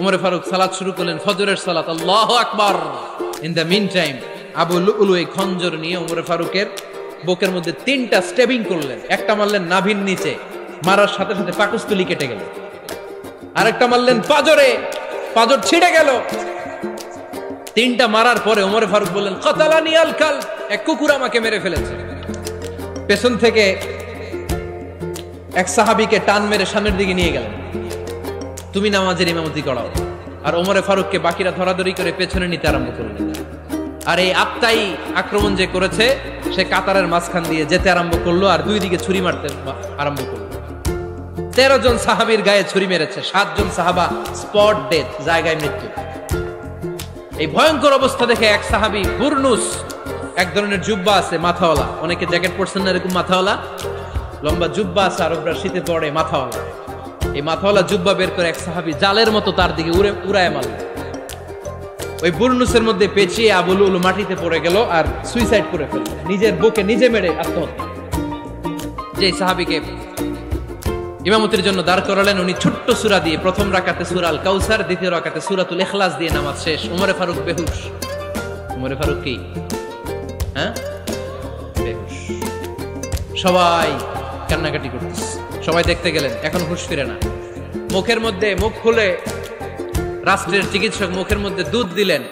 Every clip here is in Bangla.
উমরে ফারুক সালাত শুরু করলেন, ফজরের সালাত, আল্লাহু আকবার। In the meantime Abu Lulu এই খঞ্জর নিয়ে উমরে ফারুকের বুকের মধ্যে 3টা স্টেবিং করলেন। একটা মারলেন নাভির নিচে, মারার সাথে সাথে পাকস্থলী কেটে গেল। আরেকটা মারলেন পাজরে, পাজর ছিঁড়ে গেল। 3টা মারার পরে উমরে ফারুক বললেন, কাতালানি আল কাল, এক কুকুর আমাকে মেরে ফেলেছে। পেছন থেকে এক সাহাবীকে টান মেরে সামনের দিকে নিয়ে গেলেন, তুমি নামাজের ইমামতি করাও। আর ওমরে ফারুককে বাকিরা ধরাধরি করে পেছনে নিতে আরম্ভ করলেন। আর এই আত্মাই আক্রমণ যে করেছে, সে কাতারের মাঝখান দিয়ে যেতে আরম্ভ করলো আর 2 দিকে ছুরি মারতে আরম্ভ করলো। 13 জন সাহাবীর গায়ে ছুরি মেরেছে, 7 জন সাহাবা স্পট ডেথ, জায়গায় মৃত্যু। এই ভয়ঙ্কর অবস্থা দেখে এক সাহাবী বুরনুস, এক ধরনের জুব্বা আছে মাথাওয়ালা, অনেকে জ্যাকেট পরছেন না এরকম মাথাওয়ালা, লম্বা জুব্বা আছে আরবরা শীতে পরে মাথাওয়ালা, এই মাথাওয়ালা জুব্বা বের করে এক সাহাবী জালের মতো তার দিকে উড়ায় মারল। ওই বুরনুসের মধ্যে পেঁচিয়ে আবু লুলু মাটিতে পড়ে গেল আর সুইসাইড করে ফেলল, নিজের বুকে নিজে মেরে আত্মহত্যা। যে সাহাবীকে ইমামতির জন্য দাঁড় করালেন, উনি ছোট্ট সূরা দিয়ে প্রথম রাকাতে সূরা আল কাউসার, দ্বিতীয় রাকাতে সূরাতুল ইখলাস দিয়ে নামাজ শেষ। উমরে ফারুক বেহুশ। উমরে ফারুক কি বেহুশ। সবাই কান্নাকাটি করতেছে, সবাই দেখতে গেলেন, এখন হুঁশ ফিরে না। মুখের মধ্যে মুখ খুলে রাষ্ট্রের চিকিৎসক মুখের মধ্যে দুধ দিলেন,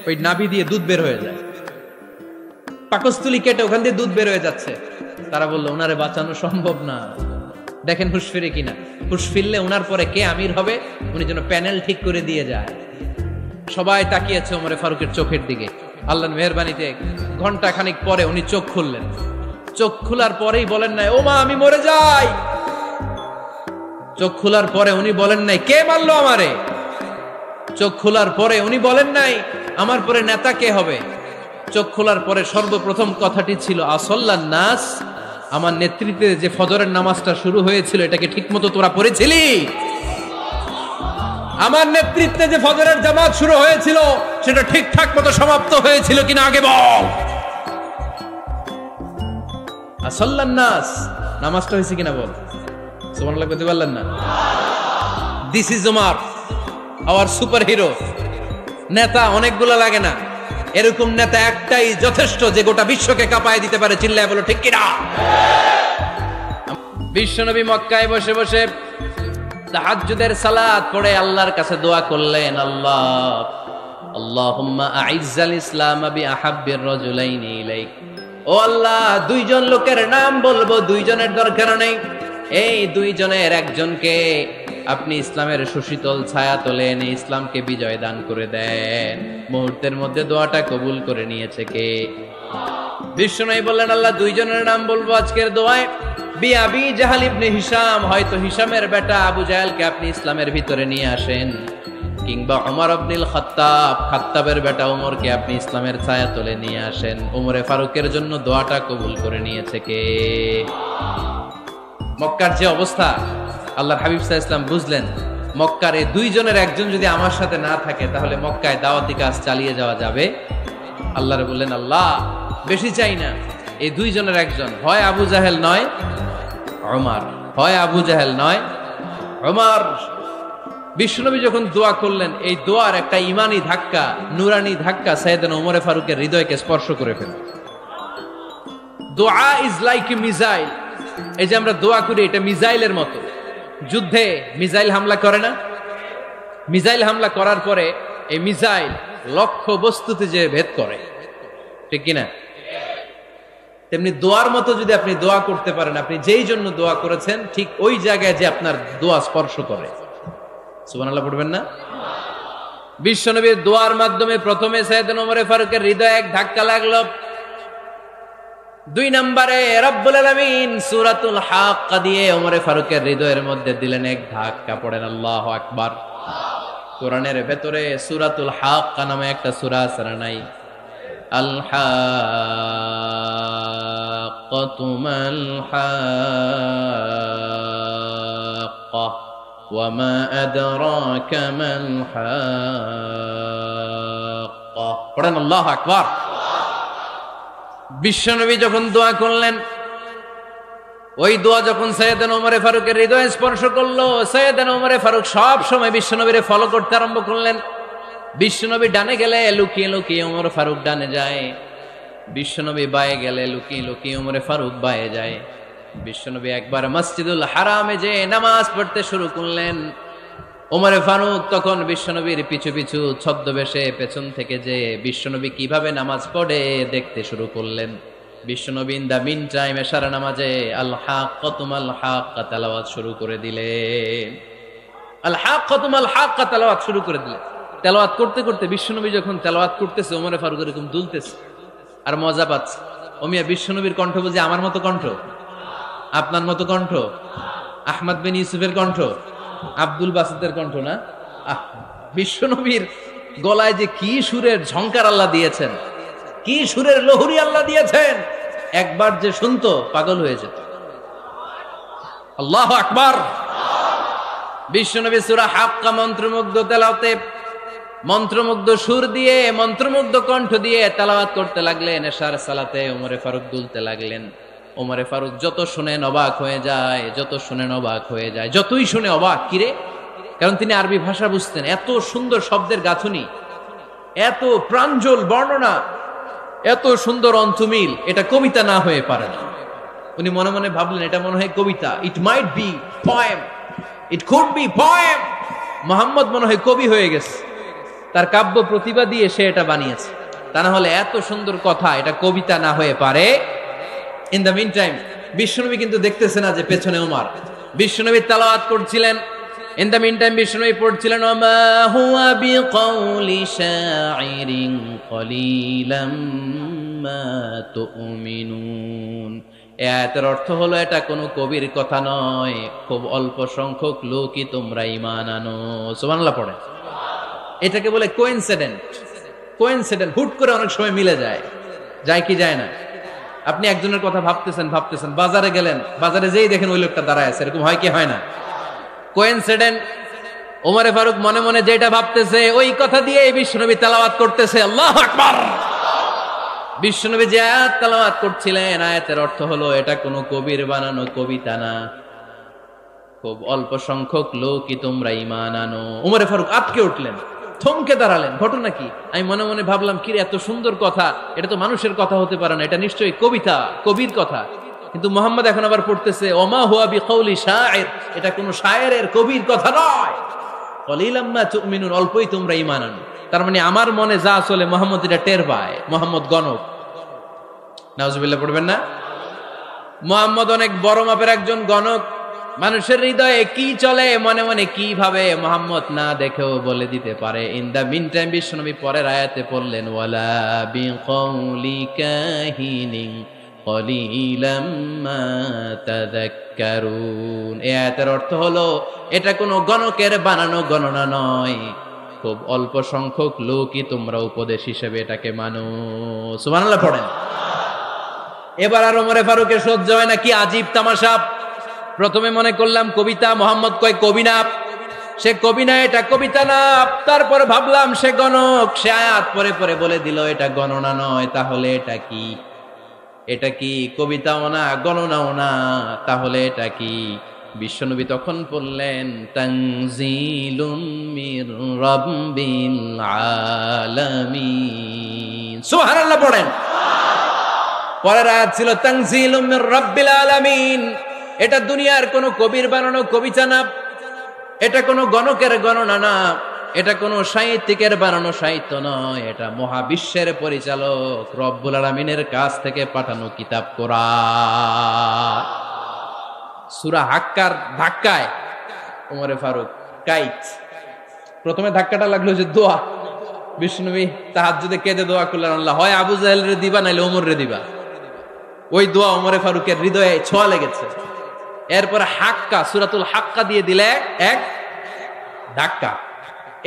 ওই নাভি দিয়ে দুধ বের হয়ে যায়, পাকস্থলী কেটে ওখান দিয়ে দুধ বের হয়ে যাচ্ছে। তারা বললো ওনারে বাঁচানো সম্ভব না, দেখেন হুঁশ ফিরে কিনা। হুঁশ ফিরলে ওনার পরে কে আমির হবে, উনি যেন প্যানেল ঠিক করে দিয়ে যায়। সবাই তাকিয়েছে ওমরে ফারুকের চোখের দিকে। আল্লাহর মেহেরবানিতে ঘন্টা খানিক পরে উনি চোখ খুললেন। চোখ খোলার পরেই বলেন নাই, ও মা আমি মরে যাই। চোখ খোলার পরে উনি বলেন নাই, কে মারলো আমারে। চোখ খোলার পরে উনি বলেন নাই, আমার পরে নেতা কে হবে। চোখ খোলার পরে সর্বপ্রথম কথাটি ছিল, আসল্লান নাস, আমার নেতৃত্বে যে ফজরের নামাজটা শুরু হয়েছিল এটাকে ঠিক মতো তোরা পড়েছিলি? আমার নেতৃত্বে যে ফজরের জামাত শুরু হয়েছিল সেটা ঠিকঠাক মতো সমাপ্ত হয়েছিল কিনা আগে বল। আসল্লান নাস, নামাজটা হয়েছে কিনা বল। সুবহানাল্লাহ বলতে পারলেন না? This is Omar, hour super hero. নেতা অনেকগুলো লাগে না, এরকম নেতা একটাই যথেষ্ট যে গোটা বিশ্বকে কাঁপায় দিতে পারে। চিল্লায় বলো ঠিক কিনা? বিশ্বনবী মক্কায় বসে বসে তাহাজ্জুদের সালাত পড়ে আল্লাহর কাছে দোয়া করলেন, আল্লাহুম্মা আইজ্জাল ইসলাম বিআহাব্বির রাজুলাইনি ইলাইক। ও আল্লাহ, 2 জন লোকের নাম বলবো, 2 জনের দরকার নেই, এই 2 জনের একজনকে আপনি ইসলামের সুশীতল ছায়া তলে এনে ইসলামকে বিজয় দান করে দেন। মুহূর্তের মধ্যে দোয়াটা কবুল করে নিয়েছে কে? বিশ্বনবী বললেন, আল্লাহ 2 জনের নাম বলবো আজকের দোয়ায়। আবি জাহাল ইবনে হিশাম, হয়তো হিশামের বেটা আবু জাহেলকে আপনি ইসলামের ভিতরে নিয়ে আসেন, কিংবা ওমর ইবনুল খাত্তাব, খাত্তাবের বেটা ওমরকে আপনি ইসলামের ছায়া তলে নিয়ে আসেন। ওমরে ফারুকের জন্য দোয়াটা কবুল করে নিয়েছে কে? মক্কার যে অবস্থা, আল্লাহর হাবিব সাল্লাল্লাহু আলাইহি ওয়াসাল্লাম বুঝলেন মক্কার এই 2 জনের একজন যদি আমার সাথে না থাকে তাহলে মক্কায় দাওয়াতি কাজ চালিয়ে যাওয়া যাবে। আল্লাহরে বললেন, আল্লাহ বেশি চাই না, এই 2 জনের একজন, হয় আবু জাহেল নয় ওমর, হয় আবু জাহেল নয় ওমর। বিশ্বনবী যখন দোয়া করলেন, এই দোয়ার একটা ইমানি ধাক্কা, নুরানি ধাক্কা সাইয়েদনা ওমরে ফারুকের হৃদয়কে স্পর্শ করে ফেলল। দোয়া ইজ লাইক এ মিসাইল। এই যে আমরা দোয়া করি, এটা মিসাইলের মতো। যুদ্ধে মিসাইল হামলা করে না? মিসাইল হামলা করার পরে এই মিসাইল লক্ষ্য বস্তুতে যে ভেদ করে, ঠিক কিনা? তেমনি দোয়ার মতো যদি আপনি দোয়া করতে পারেন, আপনি যেই জন্য দোয়া করেছেন ঠিক ওই জায়গায় যে আপনার দোয়া স্পর্শ করে। সুবহানাল্লাহ পড়বেন না? বিশ্বনবীর দোয়ার মাধ্যমে প্রথমে সাইয়েদনা ওমর ফারুকের হৃদয়ে এক ধাক্কা লাগলো। 2 নম্বরে রব্বুল আলামিন সূরাতুল হাক্কা দিয়ে ওমর ফারুকের হৃদয়ের মধ্যে দিলেন এক ধাক্কা। পড়েন আল্লাহু আকবার। কোরআনের ভেতরে সূরাতুল হাক্কা নামে একটা সূরা আছে না নাই? আল হাক্কাতু মাল হাক্কা ওয়া মা আদরাকা মাল হাক্কা। পড়েন আল্লাহু আকবার। বিশ্বনবী যখন দোয়া করলেন, ওই দোয়া যখন সাইয়েদনা ওমর ফারুকের হৃদয়ে স্পর্শ করলো, সাইয়েদনা ওমর ফারুক সব সময় বিশ্বনবীরে ফলো করতে আরম্ভ করলেন। বিশ্বনবী ডানে গেলে লুকিয়ে লুকিয়ে ওমর ফারুক ডানে যায়, বিশ্বনবী বায়ে গেলে লুকিয়ে লুকিয়ে ওমর ফারুক বায়ে যায়। বিশ্বনবী একবার মসজিদুল হারামে যে নামাজ পড়তে শুরু করলেন, ওমর ফারুক তখন বিশ্বনবীর পিছু পিছু ছদ্মবেশে পেছন থেকে যে বিশ্বনবী কিভাবে নামাজ পড়ে দেখতে শুরু করলেন। বিশ্বনবী ইন দা মিন টাইম এশারা নামাজে আল হাক্কাতুমাল হাক্কা তেলাওয়াত শুরু করে দিলেন। আল হাক্কাতুমাল হাক্কা তেলাওয়াত শুরু করে দিলেন। তেলাওয়াত করতে করতে বিশ্বনবী যখন তেলাওয়াত করতেছে, ওমর ফারুক এরকম দুলতেছে আর মজা পাচ্ছে। ওমিয়া বিশ্বনবীর কণ্ঠ বুঝি আমার মতো কণ্ঠ, আপনার মতো কণ্ঠ, আহমদ বিন ইউসুফের কণ্ঠ, আব্দুল বাসিতের কণ্ঠ না। বিশ্বনবীর গলায় যে কি সুরের ঝংকার আল্লাহ দিয়েছেন, কি সুরের লহরী আল্লাহ দিয়েছেন, একবার যে শুনতো পাগল হয়ে যেত। আল্লাহু আকবার। বিশ্বনবী সূরা হাক্কা মন্ত্রমুগ্ধ তেলাওয়াতে, মন্ত্রমুগ্ধ সুর দিয়ে, মন্ত্রমুগ্ধ কণ্ঠ দিয়ে তেলাওয়াত করতে লাগলেন। এশার সালাতে ওমর ফারুক দুলতে লাগলেন। ওমর ফারুক যত শুনেন অবাক হয়ে যায়, যত শুনেন অবাক হয়ে যায়, যতই শুনে অবাক। কিরে? কারণ তিনি আরবি ভাষা বুঝতেন। এত সুন্দর শব্দের গাঁথুনি, এত প্রাঞ্জল বর্ণনা, এত সুন্দর অন্তমিল, এটা কবিতা না হয়ে পারে না। উনি মনে মনে ভাবলেন এটা মনে হয় কবিতা। It might be poem, it could be poem. Muhammad মনে হয় কবি হয়ে গেছে, তার কাব্য প্রতিভা দিয়ে সে এটা বানিয়েছে। তা না হলে এত সুন্দর কথা, এটা কবিতা না হয়ে পারে। ইন দ্য মিন টাইম বিশ্বনবী কিন্তু দেখতেছে না যে পেছনে ওমর। বিশ্বনবী তেলাওয়াত করছিলেন। ইন দ্য মিন টাইম বিশ্বনবী পড়ছিলেন ওমা হুয়া বিকাউলি শাইরিন কলিলাম মা তুমিনুন। এই আয়াতের অর্থ হলো এটা কোনো কবির কথা নয়, খুব অল্প সংখ্যক লোকই তোমরা ঈমান আনো। সুবহানাল্লাহ পড়ে। এটাকে বলে কোইন্সিডেন্ট। কোইন্সিডেন্ট হুট করে অনেক সময় মিলে যায়, যায় কি যায় না? আপনি একজনের কথা ভাবতেছেন ভাবতেছেন, বাজারে গেলেন, বাজারে যেই দেখেন ওই লোকটা দাঁড়ায় আছে, এরকম হয় কি হয় না? কোইন্সিডেন্ট। ওমর ফারুক মনে মনে যেটা ভাবতেছে ওই কথা দিয়ে বিশ্বনবী তেলাওয়াত করতেছে। আল্লাহু আকবার। বিশ্বনবী যে আয়াত তেলাওয়াত করছিলেন, আয়াতের অর্থ হলো এটা কোনো কবির বানানো কবিতা না, খুব অল্প সংখ্যক লোকই তোমরা ঈমান আনো। ওমর ফারুক আটকে উঠলেন, থমকে দাঁড়ালেন। ঘটনা কি? আমি মনে মনে ভাবলাম, কি এত সুন্দর কথা, এটা তো মানুষের কথা হতে পারে না, এটা নিশ্চয়ই কবিতা, কবির কথা। কিন্তু মুহাম্মদ এখন আবার পড়তেছে ওমা হুয়া বিকাউলি শাইর, এটা কোনো শায়েরের, কবির কথা নয়। কলিলাম মা তুমিনুন, অল্পই তোমরা ঈমান আনো। তার মানে আমার মনে যা চলে মুহাম্মদ এটা টের পায়। মুহাম্মদ গণক। নাউজুবিল্লাহ পড়বেন না? মুহাম্মদ অনেক বড় মাপের একজন গণক। মানুষের হৃদয়ে কি চলে, মনে মনে কি ভাবে, মুহাম্মদ না দেখেও বলে দিতে পারে। ইন দা মিন টাইম বিশ্বনবী পরের আয়াতে পড়লেন ওয়ালা বিকাউলি কাহিনিন কলিলাম মা তাযাক্কারুন। এই আয়াতের অর্থ হলো এটা কোনো গণকের বানানো গণনা নয়, খুব অল্প সংখ্যক লোকই তোমরা উপদেশ হিসেবে এটাকে মানো। সুবহানাল্লাহ পড়েন। এবার আর ওমর ফারুকের সহ্য হয় না, কি আজীব তামাশা। প্রথমে মনে করলাম কবিতা, মোহাম্মদ কয় কবি না, সে কবি না, এটা কবিতা না। তারপর ভাবলাম সে গণক, সে আয়াত পরে পরে বলে দিল এটা গণনা নয়, তাহলে এটা কি? এটা কি কবিতাও না, গণনাও না, তাহলে এটা কি? বিশ্বনবী তখন বললেন তানজিলুম মির রাব্বিল আলামিন। সুবহানাল্লাহ পড়েন। পরের আয়াত ছিল তানজিলুম মির রাব্বিল আলামিন। এটা দুনিয়ার কোনো কবির বানানো কবিতা না, এটা কোনো গণকের গণনা না, এটা কোনো সাহিত্যিকের বানানো সাহিত্য নয়, এটা মহাবিশ্বের পরিচালক রব্বুল আলামিনের কাছ থেকে পাঠানো কিতাব কোরআন। সূরা হাক্কার ধাক্কায় ওমর ফারুক কাইত। প্রথমে ধাক্কাটা লাগলো যে দোয়া। বিশ্বনবী তাহাজ্জুদে কেঁদে দোয়া করলেন, আল্লাহ হয় আবু জাহেল রে দিবা, নাইলে ওমর রে দিবা। ওই দোয়া ওমর ফারুকের হৃদয়ে ছোঁয়া লেগেছে। এরপরে হাক্কা, সূরাতুল হাক্কা দিয়ে দিলে এক ধাক্কা।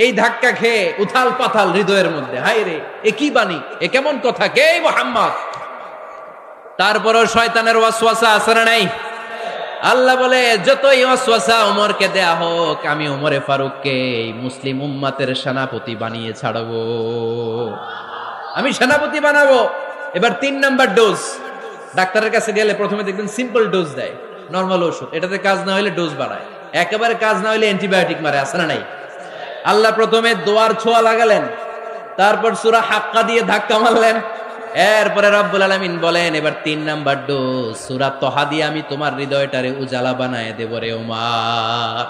এই ধাক্কা খেয়ে উথাল পাথাল হৃদয়ের মধ্যে, হায় রে এ কি বাণী, এ কেমন কথা, কে মুহাম্মদ? তারপরও শয়তানের ওয়াসওয়াসা আছে না নাই? আল্লাহ বলে যতই ওয়াসওয়াসা ওমরকে দেয়া হোক, আমি ওমরে ফারুককে এই মুসলিম উম্মাতের সেনাপতি বানিয়ে ছাড়বো, আমি সেনাপতি বানাবো। এবার 3 নাম্বার ডোজ। ডাক্তারের কাছে গেলে প্রথমে দেখবেন সিম্পল ডোজ দেয়, নরমাল ওষুধ, এটাতে কাজ না হলে ডোজ বাড়ায়, একেবারে কাজ না হলে অ্যান্টিবায়োটিক মারে, আছে না নাই? আল্লাহ প্রথমে দোয়ার ছোঁয়া লাগালেন, তারপর সূরা হাক্কা দিয়ে ধাক্কা মারলেন, এরপরে রব্বুল আলামিন বলেন এবার 3 নাম্বার ডোজ সূরা তহা দিয়ে আমি তোমার হৃদয়টারে উজালা বানায় দেব রে ওমর।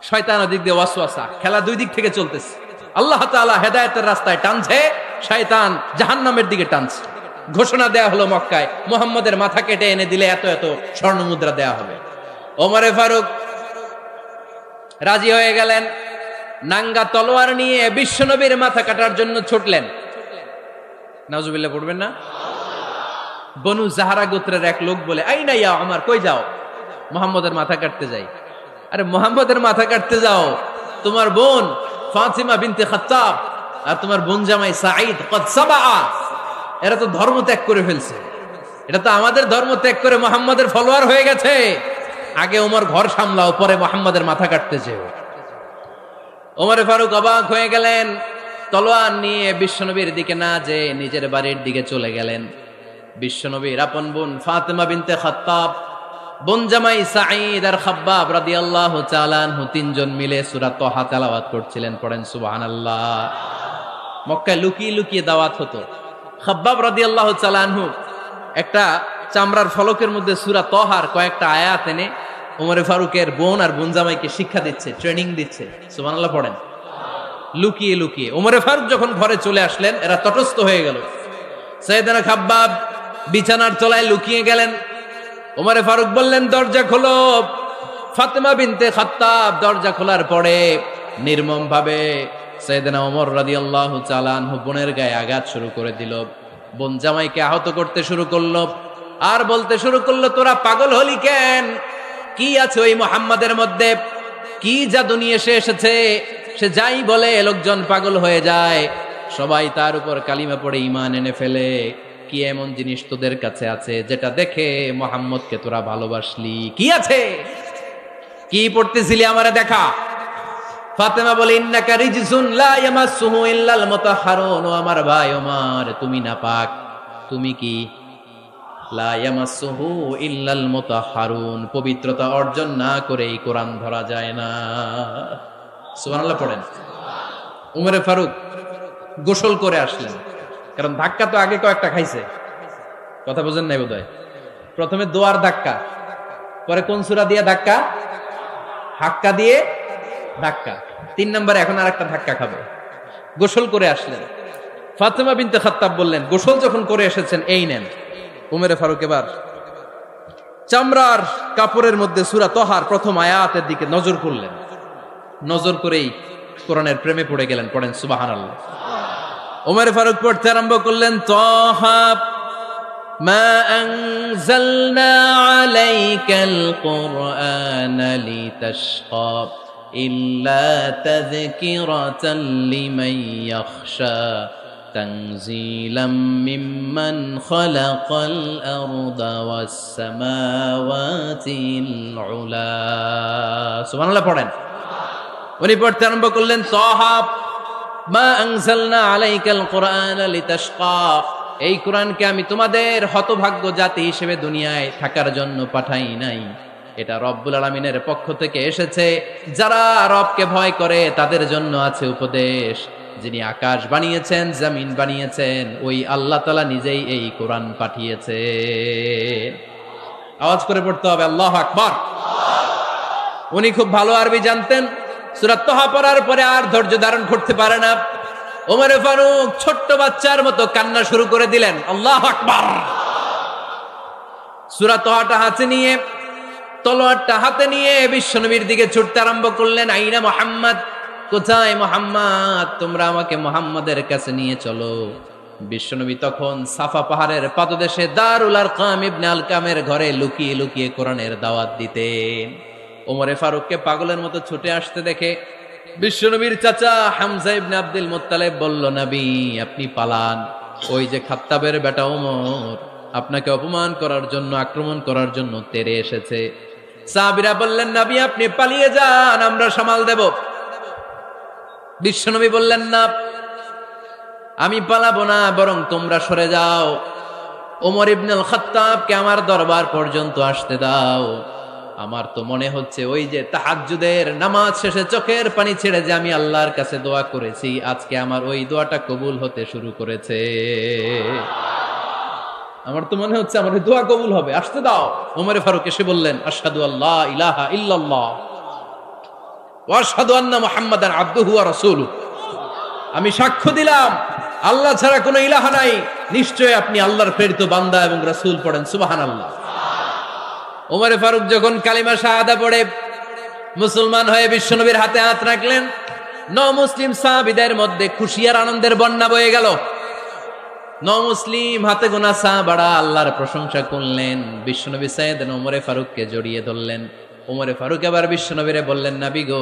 শয়তান ওদিক দিয়ে ওয়াসওয়াসা, খেলা দুই দিক থেকে চলতেছে। আল্লাহ তাআলা হেদায়েতের রাস্তায় টানছে, শয়তান জাহান্নামের দিকে টানছে। ঘোষণা দেয়া হলো মক্কায়, মুহাম্মদের মাথা কেটে এনে দিলে এত এত স্বর্ণ মুদ্রা দেয়া হবে। ওমরে ফারুক রাজি হয়ে গেলেন, নাঙ্গা তলোয়ার নিয়ে বিশ্বনবীর মাথা কাটার জন্য ছুটলেন। নাউজুবিল্লাহ পড়বেন না? বনু জাহরা গোত্রের এক লোক বলে, আইনা ইয়া ওমর, কই যাও? মুহাম্মদের মাথা কাটতে যাই। আরে মুহাম্মদের মাথা কাটতে যাও? তোমার বোন ফাতিমা বিনতে খাত্তাব আর তোমার বোন জামাই সাঈদ কদ সাবা, এরা তো ধর্ম ত্যাগ করে ফেলছে, এটা তো আমাদের ধর্ম ত্যাগ করে মুহাম্মদের ফলোয়ার হয়ে গেছে। আগে ওমর ঘর সামলাও, পরে মুহাম্মদের মাথা কাটতে যেও। ওমরে ফারুক অবাক হয়ে গেলেন, তলোয়ার নিয়ে বিশ্বনবীর দিকে না যে নিজের বাড়ির দিকে চলে গেলেন। বিশ্বনবীর আপন বোন ফাতিমা বিনতে খাত্তাব, বোন জামাই সাঈদ আর খাব্বাব রাদিয়াল্লাহু তাআলা আনহু তিনজন মিলে সূরা তহা তেলাওয়াত করছিলেন। পড়েন সুবহানাল্লাহ। মক্কায় লুকিয়ে লুকিয়ে দাওয়াত হতো। খাব্বাব রাদিয়াল্লাহু তাআলা আনহু একটা চামড়ার ফলকের মধ্যে সূরা তহার কয়েকটা আয়াত এনে ওমরে ফারুকের বোন আর বোন জামাইকে শিক্ষা দিচ্ছে, ট্রেনিং দিচ্ছে। সুবহানাল্লাহ পড়েন। লুকিয়ে লুকিয়ে ওমরে ফারুক যখন ঘরে চলে আসলেন, এরা তটস্থ হয়ে গেল। সাইয়েদনা খাব্বাব বিছানার তলায় লুকিয়ে গেলেন। ওমরে ফারুক বললেন, দরজা খোলো। ফাতিমা বিনতে খাত্তাব দরজা খোলার পরে নির্মম ভাবে সাইয়েদনা ওমর রাদিয়াল্লাহু তাআলা আনহু বোনের গায়ে আঘাত শুরু করে দিল। বোন জামাইকে আহত করতে শুরু করলো আর বলতে শুরু করলো, তোরা পাগল হলি কেন? কি আছে ওই মুহাম্মাদের মধ্যে? কি জাদু নিয়ে এসেছে? সে যাই বলে লোকজন পাগল হয়ে যায়, সবাই তার উপর কালিমা পড়ে ঈমান এনে ফেলে। কি এমন জিনিস তোদের কাছে আছে যেটা দেখে মুহাম্মদকে তোরা ভালোবাসলি? কি আছে? কি পড়তেছিলি আমারে দেখা। ফাতেমা বলে, ইন্নাকা রিজসুন লা ইয়ামাসসুহু ইল্লাল মুতাহহারুন। ও আমার ভাই ওমর, তুমি নাপাক। তুমি কি? লা ইয়ামাসসুহু ইল্লাল মুতাহহারুন, পবিত্রতা অর্জন না করে এই কোরআন ধরা যায় না। সুবহানাল্লাহ পড়েন। উমরে ফারুক গোসল করে আসলেন, কারণ ধাক্কা তো আগে কয়েকটা খাইছে। কথা বুঝেন নাই বোধহয়? প্রথমে দোয়ার ধাক্কা, পরে কোন সূরা দিয়ে ধাক্কা? হাক্কা দিয়ে ধাক্কা। 3 নম্বরে এখন আরেকটা ধাক্কা খাবে। গোসল করে আসলেন। ফাতিমা বিনতে খাত্তাব বললেন, গোসল যখন করে এসেছেন, এই নেন। উমরে ফারুক এবার চামড়ার কাপড়ের মধ্যে সূরা তহার প্রথম আয়াতের দিকে নজর করলেন। নজর করেই কোরআনের প্রেমে পড়ে গেলেন। পড়েন সুবহানাল্লাহ। উমরে ফারুক পড়তে আরম্ভ করলেন, তহা মা আনজালনা আলাইকাল কুরআনা লিতাশকা ইল্লা তাযকিরাতাল লিমান ইয়াখশা তানজিলাম মিম্মান খালাকাল আরদা ওয়াস সামাওয়াতিল উলা। সুবহানাল্লাহ পড়েন। উনি পড়তে আরম্ভ করলেন, তহা মা আনজালনা আলাইকাল কুরআনা লিতাশকা, এই কোরআনকে আমি তোমাদের হতভাগ্য জাতি হিসেবে দুনিয়ায় থাকার জন্য পাঠাই নাই। এটা রব্বুল আলামিনের পক্ষ থেকে এসেছে। যারা রবকে ভয় করে তাদের জন্য আছে উপদেশ। যিনি আকাশ বানিয়েছেন, জমিন বানিয়েছেন, ওই আল্লাহ তাআলা নিজেই এই কোরআন পাঠিয়েছে। আওয়াজ করে পড়তে হবে, আল্লাহু আকবার। উনি খুব ভালো আরবি জানতেন। সূরা তহা পড়ার পরে আর ধৈর্য ধারণ করতে পারে না। ওমরে ফারুক ছোট্ট বাচ্চার মতো কান্না শুরু করে দিলেন। আল্লাহু আকবার। সূরা তহাটা হাতে নিয়ে, তলোয়ারটা হাতে নিয়ে বিশ্বনবীর দিকে ছুটতে আরম্ভ করলেন। আইনা মুহাম্মদ, কোথায় মুহাম্মদ? তোমরা আমাকে মুহাম্মাদের কাছে নিয়ে চলো। বিশ্বনবী তখন সাফা পাহাড়ের পাদদেশে দারুল আরকাম ইবনে আলকামের ঘরে লুকিয়ে লুকিয়ে কোরআনের দাওয়াত দিতেন। ওমরে ফারুককে পাগলের মতো ছুটে আসতে দেখে বিশ্বনবীর চাচা হামজা ইবনে আব্দুল মুত্তালিব বলল, নবী আপনি পালান। ওই যে খাত্তাবের বেটা ওমর আপনাকে অপমান করার জন্য, আক্রমণ করার জন্য তেরে এসেছে। সাহাবীরা বললেন, নবী আপনি পালিয়ে যান, আমরা সামাল দেব। বিশ্বনবী বললেন, না আমি পালাবো না, বরং তোমরা সরে যাও। ওমর ইবনুল খাত্তাবকে আমার দরবার পর্যন্ত আসতে দাও। আমার তো মনে হচ্ছে ওই যে তাহাজ্জুদের নামাজ শেষে চোখের পানি ছেড়ে যে আমি আল্লাহর কাছে দোয়া করেছি, আজকে আমার ওই দোয়াটা কবুল হতে শুরু করেছে। আমার তো মনে হচ্ছে আমার দোয়া কবুল হবে, আসতে দাও। ওমর ফারুক এসে বললেন, আশহাদু আল্লা ইলাহা ইল্লাল্লাহ ওয়া আশহাদু আন্না মুহাম্মাদান আবদুহু ওয়া রাসূলুহু। আমি সাক্ষ্য দিলাম আল্লাহ ছাড়া কোনো ইলাহা নাই, নিশ্চয় আপনি আল্লাহর প্রেরিত বান্দা এবং রাসূল। পড়েন সুবহানাল্লাহ। ওমর ফারুক যখন কালিমা শাহাদা পড়ে মুসলমান হয়ে বিশ্বনবীর হাতে হাত রাখলেন, মুসলিম সাহাবীদের মধ্যে খুশি আর আনন্দের বন্যা বয়ে গেল। মুসলিম হাতে গোনা সাহাবারা আল্লাহর প্রশংসা করলেন। বিশ্বনবী সাইয়েদনা ওমর ফারুককে জড়িয়ে ধরলেন। ওমর ফারুক এবার বিশ্বনবীরে বললেন, নবী গো,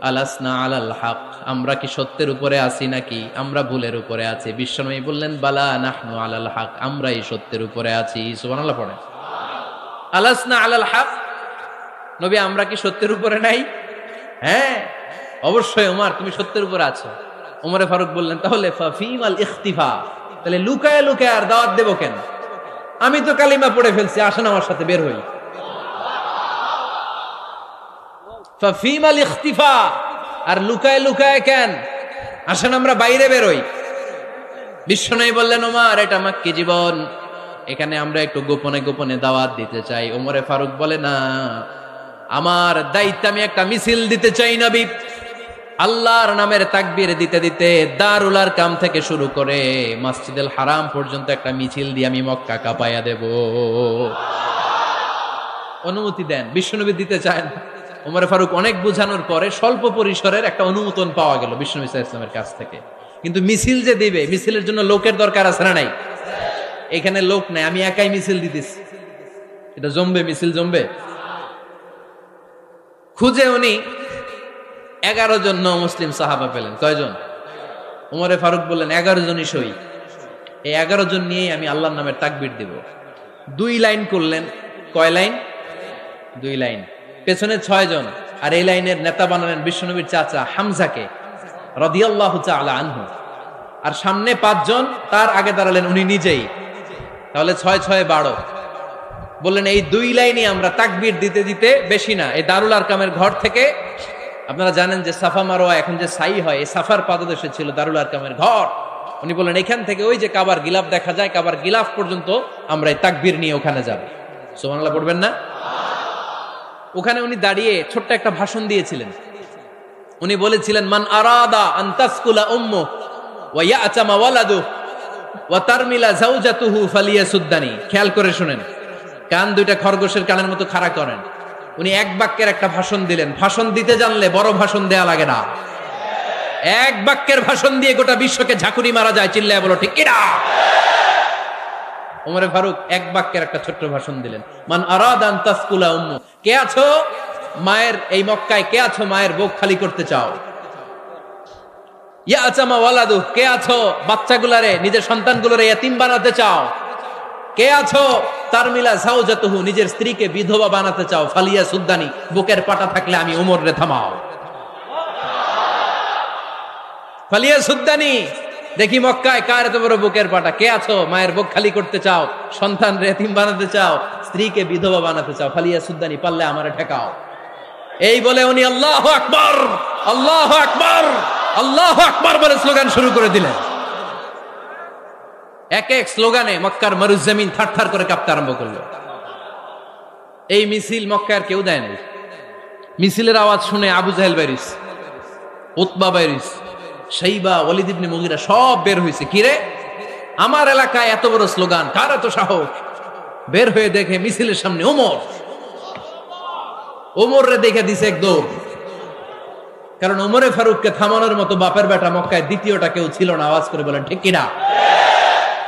আলাসনা আলাল হক, আমরা কি সত্যের উপরে আছি নাকি আমরা ভুলের উপরে আছি? বিশ্বনবী বললেন, বালা নাহনু আলাল হক, আমরাই সত্যের উপরে আছি। সুবহানাল্লাহ পড়েন। আলাসনা আলাল হক, নবী আমরা কি সত্যের উপরে নাই? হ্যাঁ অবশ্যই ওমর, তুমি সত্যের উপরে আছো। ওমরে ফারুক বললেন, তাহলে ফাফিমাল ইখতিফা, তাহলে লুকায় লুকায় আর দাওয়াত দেব কেন? আমি তো কালিমা পড়ে ফেলছি, আসেন আমার সাথে বের হই। ফাফিমাল ইখতিফা, আর লুকায় লুকায় কেন? আসেন আমরা বাইরে বের হই। বিশ্বনবী বললেন, ওমর এটা মাক্কি জীবন, এখানে আমরা একটু গোপনে গোপনে দাওয়াত দিতে চাই। ওমরে ফারুক বলে, না, আমার দায়িত্ব, আমি একটা মিছিল দিতে চাই নবী। আল্লাহর নামের তাকবীর দিতে দিতে দারুল আরকাম থেকে শুরু করে মসজিদুল হারাম পর্যন্ত একটা মিছিল দিয়ে আমি মক্কা কাঁপায়া দেব। অনুমতি দেন। বিশ্বনবী দিতে চান। ওমর ফারুক অনেক বোঝানোর পরে স্বল্প পরিসরের একটা অনুমোদন পাওয়া গেল বিশ্বনবী সাল্লাল্লাহু আলাইহি ওয়াসাল্লামের কাছ থেকে। কিন্তু মিছিল যে দিবে, মিছিলের জন্য লোকের দরকার আছে না নাই? এখানে লোক নাই, আমি একাই মিছিল দিতেছি। এটা জমবে, মিছিল জমবে। খুঁজে উনি 11 জন মুসলিম সাহাবা পেলেন। কয়জন? ওমরে ফারুক বললেন, 11 জনই সই। এই 11 জন নিয়েই আমি আল্লাহর নামের তাকবীর দিব। 2 লাইন করলেন। কয় লাইন? 2 লাইন। পেছনে 6 জন, আর এই লাইনের নেতা বানালেন বিশ্বনবীর চাচা হামজাকে রাদিয়াল্লাহু তাআলা আনহু। আর সামনে 5 জন, তার আগে দাঁড়ালেন উনি নিজেই। তাহলে 6 6 12। বললেন, এই 2 লাইনই আমরা তাকবীর দিতে দিতে, বেশি না, এই দারুল আরকামের ঘর থেকে, আপনারা জানেন যে সাফা মারোয়া এখন যে সাই হয়, এই সাফার পাদদেশে ছিল দারুল আরকামের ঘর। উনি বললেন, এখান থেকে ওই যে কাবার গিলাফ দেখা যায়, কাবার গিলাফ পর্যন্ত আমরা এই তাকবীর নিয়ে ওখানে যাব। সুবহানাল্লাহ পড়বেন না? ওখানে উনি দাঁড়িয়ে ছোট্ট একটা ভাষণ দিয়েছিলেন। উনি বলেছিলেন, মান আরাদা আন তাসকুলা উম্মু ওয়া ইয়াতামা ওয়ালাদু ওয়া তারমিলা যাওজাতুহু ফালিয়াসুদ্দানি। খেয়াল করে শুনেন, কান দুইটা খরগোশের কানের মতো খাড়া করেন। উনি এক বাক্যের একটা ভাষণ দিলেন। ভাষণ দিতে জানলে বড় ভাষণ দেয়া লাগে না। এক বাক্যের ভাষণ দিয়ে গোটা বিশ্বকে ঝাঁকুনি মারা যায়। চিল্লায় বলো ঠিক কিনা? ওমরে ফারুক এক বাক্যের একটা ছোট্ট ভাষণ দিলেন। মান আরাদা আন তাসকুলা উম্মু, কে আছো মায়ের এই মক্কায়, কে আছো মায়ের বুক খালি করতে চাও? ইয়াতামা ওয়ালাদু, কে আছো বাচ্চাগুলারে, নিজের সন্তানগুলোরে ইয়াতিম বানাতে চাও? কে আছো তারমিলা যাওজাতুহু, নিজের স্ত্রীকে বিধবা বানাতে চাও? ফালিয়াসুদ্দানি, বুকের পাটা থাকলে আমি ওমর রে থামাও। ফালিয়াসুদ্দানি, দেখি মক্কায় কার এত বড় বুকের পাটা। কে আছো মায়ের বুক খালি করতে চাও, সন্তান রে এতিম বানাতে চাও, স্ত্রীকে বিধবা বানাতে চাও? ফালিয়াসুদ্দানি, পারলে আমারে ঠেকাও। এই বলে উনি আল্লাহু আকবার, আল্লাহু আকবার, আল্লাহু আকবার বলে স্লোগান শুরু করে দিলেন। এক এক স্লোগানে মক্কার মরুজমিন থারথার করে কাঁপতে আরম্ভ করলো। এই মিছিল মক্কার কেউ দেয় নাই। মিছিলের আওয়াজ শুনে আবু জাহেল বাইরিস, উতবা বাইরিস, শাইবা, ওয়ালিদ ইবনে মুগীরা সব বের হয়েছে। কিরে, আমার এলাকায় এত বড় স্লোগান, কার এত সাহস? বের হয়ে দেখে মিছিলের সামনে ওমর। ওমর রে দেখে দিছে এক দৌড়। কারণ ওমরে ফারুককে থামানোর মতো বাপের বেটা মক্কায় দ্বিতীয়টা কেউ ছিল না। আওয়াজ করে বলেন ঠিক কিনা?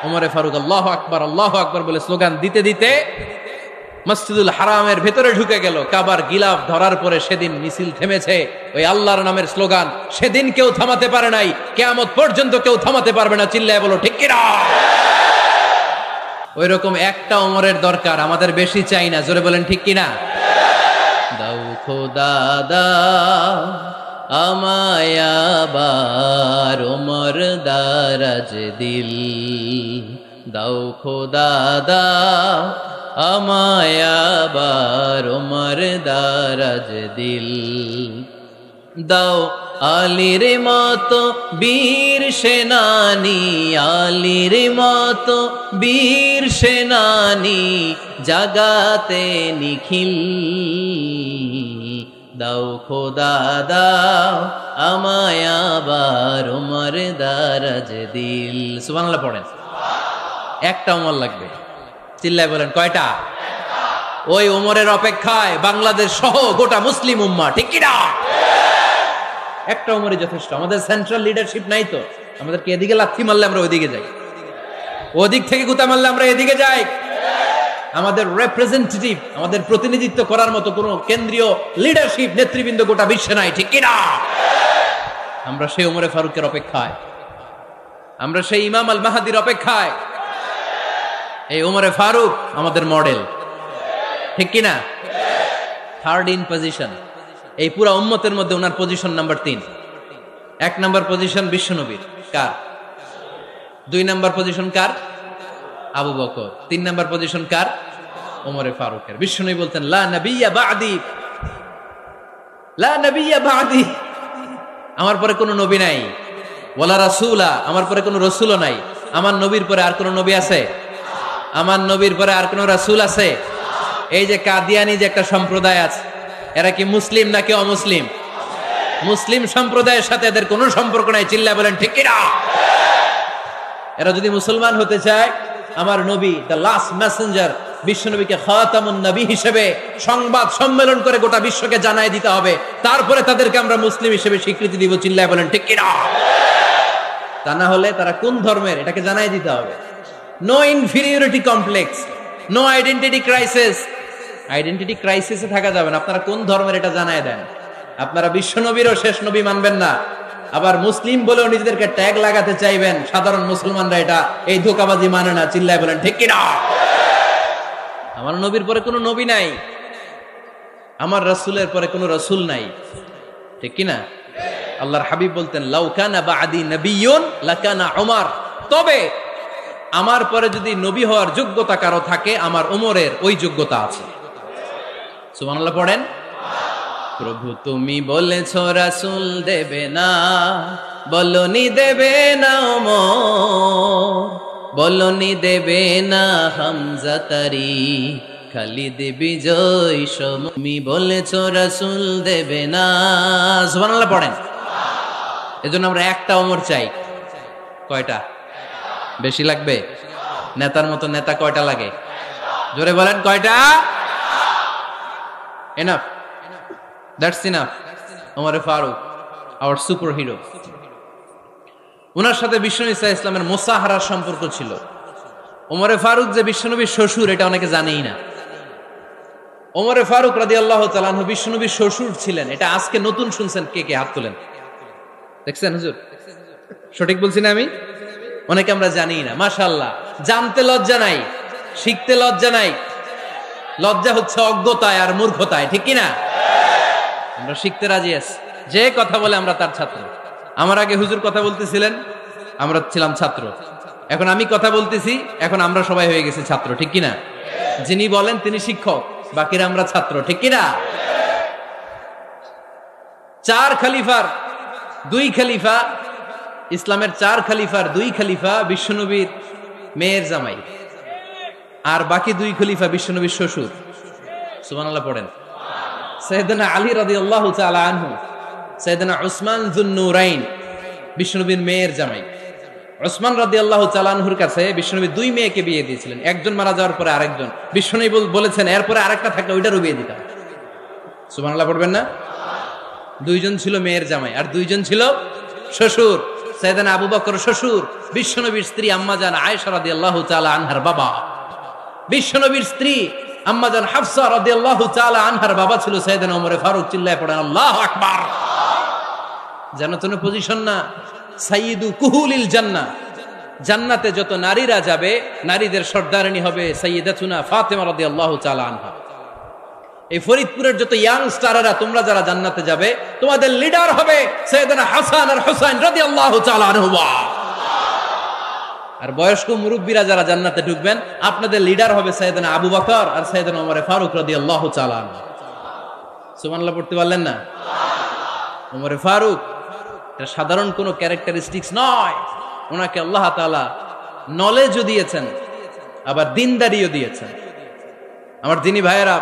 ওমরে ফারুক আল্লাহু আকবার, আল্লাহু আকবার বলে স্লোগান দিতে দিতে মসজিদুল হারামের ভেতরে ঢুকে গেল। কাবার গিলাফ ধরার পরে সেদিন মিছিল থেমেছে। ওই আল্লাহর নামের স্লোগান সেদিন কেউ থামাতে পারে নাই, কিয়ামত পর্যন্ত কেউ থামাতে পারবে না। চিল্লায় বলো ঠিক কিনা? ওই রকম একটা ওমরের দরকার, আমাদের বেশি চাই না। জোরে বলেন ঠিক কিনা? দাও খোদা দাও আমায় আবার ওমর দারাজ দিল, দাও খোদা দাও আমায় আবার ওমর দারাজ দিল, দাও আলীর মতো বীর সেনানী, আলীর মতো বীর সেনানী জাগাতে নিখিল, দাও খোদা দাও আমায় আবার ওমর দারাজ দিল। সুবহানাল্লাহ পড়েন। একটা ওমর লাগবে, চিল্লায় বলেন কয়টা? ওই ওমরের অপেক্ষায় বাংলাদেশ সহ গোটা মুসলিম উম্মাহ, ঠিক কি না? একটা ওমরই যথেষ্ট। আমাদের সেন্ট্রাল লিডারশিপ নাই তো, আমাদেরকে এদিকে লাথি মারলে আমরা ওইদিকে যাই, ওদিক থেকে গুতা মারলে আমরা এদিকে যাই। আমাদের রিপ্রেজেন্টেটিভ, আমাদের প্রতিনিধিত্ব করার মতো কোনো কেন্দ্রীয় লিডারশিপ নেতৃবৃন্দ গোটা বিশ্বে নাই, ঠিক কি না? আমরা সেই ওমরে ফারুকের অপেক্ষায়, আমরা সেই ইমাম আল মাহাদির অপেক্ষায়। এই ওমরে ফারুক আমাদের মডেল, ঠিক কি না? থার্ড ইন পজিশন এই পুরা উম্মতের মধ্যে ওনার পজিশন নাম্বার 3। 1 নাম্বার পজিশন বিশ্বনবীর, কার? 2 নাম্বার পজিশন কার? আবু বকর। 3 নাম্বার পজিশন কার? ওমরে ফারুকের। বিশ্বনবী বলতেন লা নবিয়্যা বা'দি, লা নবিয়্যা বা'দি, আমার পরে কোনো নবী নাই। ওয়ালা রাসূলা, আমার পরে কোনো রাসূলও নাই। আমার নবীর পরে আর কোনো নবী আছে? আমার নবীর পরে আর কোনো রাসূল আছে? এই যে কাদিয়ানি যে একটা সম্প্রদায় আছে, এরা কি মুসলিম নাকি অমুসলিম? মুসলিম সম্প্রদায়ের সাথে এদের কোনো সম্পর্ক নাই, চিল্লায় বলেন ঠিক কি না? এরা যদি মুসলমান হতে চায়, আমার নবী দ্য লাস্ট মেসেঞ্জার বিশ্বনবীকে খাতামুন নবী হিসেবে সংবাদ সম্মেলন করে গোটা বিশ্বকে জানায় দিতে হবে, তারপরে তাদেরকে আমরা মুসলিম হিসেবে স্বীকৃতি দিব, চিল্লায় বলেন ঠিক কি না? তা না হলে তারা কোন ধর্মের এটাকে জানায় দিতে হবে। No inferiority complex, no identity crisis. Identity ক্রাইসিসে থাকা যাবে না, আপনারা কোন ধর্মের এটা জানায় দেন। আপনারা বিশ্বনবীরও শেষ নবী মানবেন না, আবার মুসলিম বলেও নিজেদেরকে ট্যাগ লাগাতে চাইবেন। সাধারণ মুসলমানরা এটা এই ধোঁকাবাজি মানে না, চিল্লায় বলেন ঠিক কি না? আমার নবীর পরে কোনো নবী নাই, আমার রাসূলের পরে কোনো রাসূল নাই, ঠিক কি না? আল্লাহর হাবিব বলতেন লাউ কানা বা'দি নাবিয়্যুন লাকানা উমর, তবে আমার পরে যদি নবী হওয়ার যোগ্যতা কারো থাকে, আমার ওমরের ওই যোগ্যতা আছে। সুবহানাল্লাহ পড়েন। প্রভু তুমি বলেছো রাসূল দেবে না, বলনি দেবে না ওমর, বলনি দেবে না হামজা তারি, খালিদ বিজয় সম, তুমি বলেছো রাসূল দেবে না। সুবহানাল্লাহ পড়েন। এজন্য আমরা একটা ওমর চাই। কয়টা? বেশি লাগবে? নেতার মতো নেতা কয়টা লাগে? জোরে বলেন কয়টা? Enough, that's enough. Omar Farooq our superhero. ওনার সাথে বিশ্বনবী সাল্লাল্লাহু আলাইহি ওয়াসাল্লামের মুসাহারার সম্পর্ক ছিল। ওমরে ফারুক যে বিশ্বনবীর শ্বশুর, এটা অনেকে জানেই না। ওমরে ফারুক রাদিয়াল্লাহু তাআলা আনহু বিশ্বনবীর শ্বশুর ছিলেন, এটা আজকে নতুন শুনছেন। কে কে হাত তোলেন? দেখছেন হুজুর? সঠিক বলছি না আমি? অনেকে আমরা জানি না। মাশাআল্লাহ, জানতে লজ্জা নাই, শিখতে লজ্জা নাই। লজ্জা হচ্ছে অজ্ঞতায় আর মূর্খতায়, ঠিক কি না? আমরা শিখতে রাজি আছি। যে কথা বলে আমরা তার ছাত্র। আমার আগে হুজুর কথা বলতেছিলেন, আমরা ছিলাম ছাত্র। এখন আমি কথা বলতেছি, এখন আমরা সবাই হয়ে গেছি ছাত্র, ঠিক কি না? যিনি বলেন তিনি শিক্ষক, বাকিরা আমরা ছাত্র, ঠিক কি না? 4 খলিফার 2 খলিফা, ইসলামের 4 খলিফার 2 খলিফা বিশ্বনবীর মেয়ের জামাই, আর বাকি 2 খলিফা বিশ্বনবীর শ্বশুর। সুবহানাল্লাহ পড়েন। সাইয়েদনা আলী রাদিয়াল্লাহু তাআলা আনহু, সাইয়েদনা উসমান যুন-নূরাইন বিশ্বনবীর মেয়ের জামাই। উসমান রাদিয়াল্লাহু তাআলা আনহুর কাছে বিশ্বনবী 2 মেয়েকে বিয়ে দিয়েছিলেন। একজন মারা যাওয়ার পরে আরেকজন। বিশ্বনবী বলেছেন এরপরে আরেকটা থাকলে ওইটারও বিয়ে দিতাম। সুবহানাল্লাহ পড়বেন না? 2 জন ছিল মেয়ের জামাই আর 2 জন ছিল শ্বশুর। সাইয়েদনা আবু বকর শ্বশুর, বিশ্বনবীর স্ত্রী আম্মাজান আয়েশা রাদিয়াল্লাহু তাআলা আনহার বাবা। বিশ্বনবীর স্ত্রী আম্মাজান হাফসা রাদিয়াল্লাহু তাআলা আনহার বাবা ছিল সাইয়েদনা ওমরে ফারুক। চিল্লায় পড়েন আল্লাহু আকবার। জানো তো পজিশন না? সাইয়্যিদু কুহুলিল জান্নাহ, জান্নাতে যত নারীরা যাবে, নারীদের সর্দারিনী হবে সাইয়্যিদাতুনা ফাতেমা রাদিয়াল্লাহু তাআলা আনহা। এই ফরিদপুরের যত ইয়াং স্টাররা, তোমরা যারা জান্নাতে যাবে, তোমাদের লিডার হবে সাইয়েদনা হাসান আর হুসাইন রাদিয়াল্লাহু তাআলা আনহুমা। আর বয়স্ক মুরব্বীরা যারা জান্নাতে ঢুকবেন, আপনাদের লিডার হবে সাইয়েদনা আবু বকর আর সাইয়েদনা ওমর ফারুক রাদিয়াল্লাহু তাআলা আনহু। সুবহানাল্লাহ পড়তে পারলেন না? ওমর ফারুক এটা সাধারণ কোনো ক্যারেক্টারিস্টিক্স নয়, ওনাকে আল্লাহ তাআলা নলেজও দিয়েছেন, আবার দিনদারিও দিয়েছেন। আমার দিনী ভাইয়েরা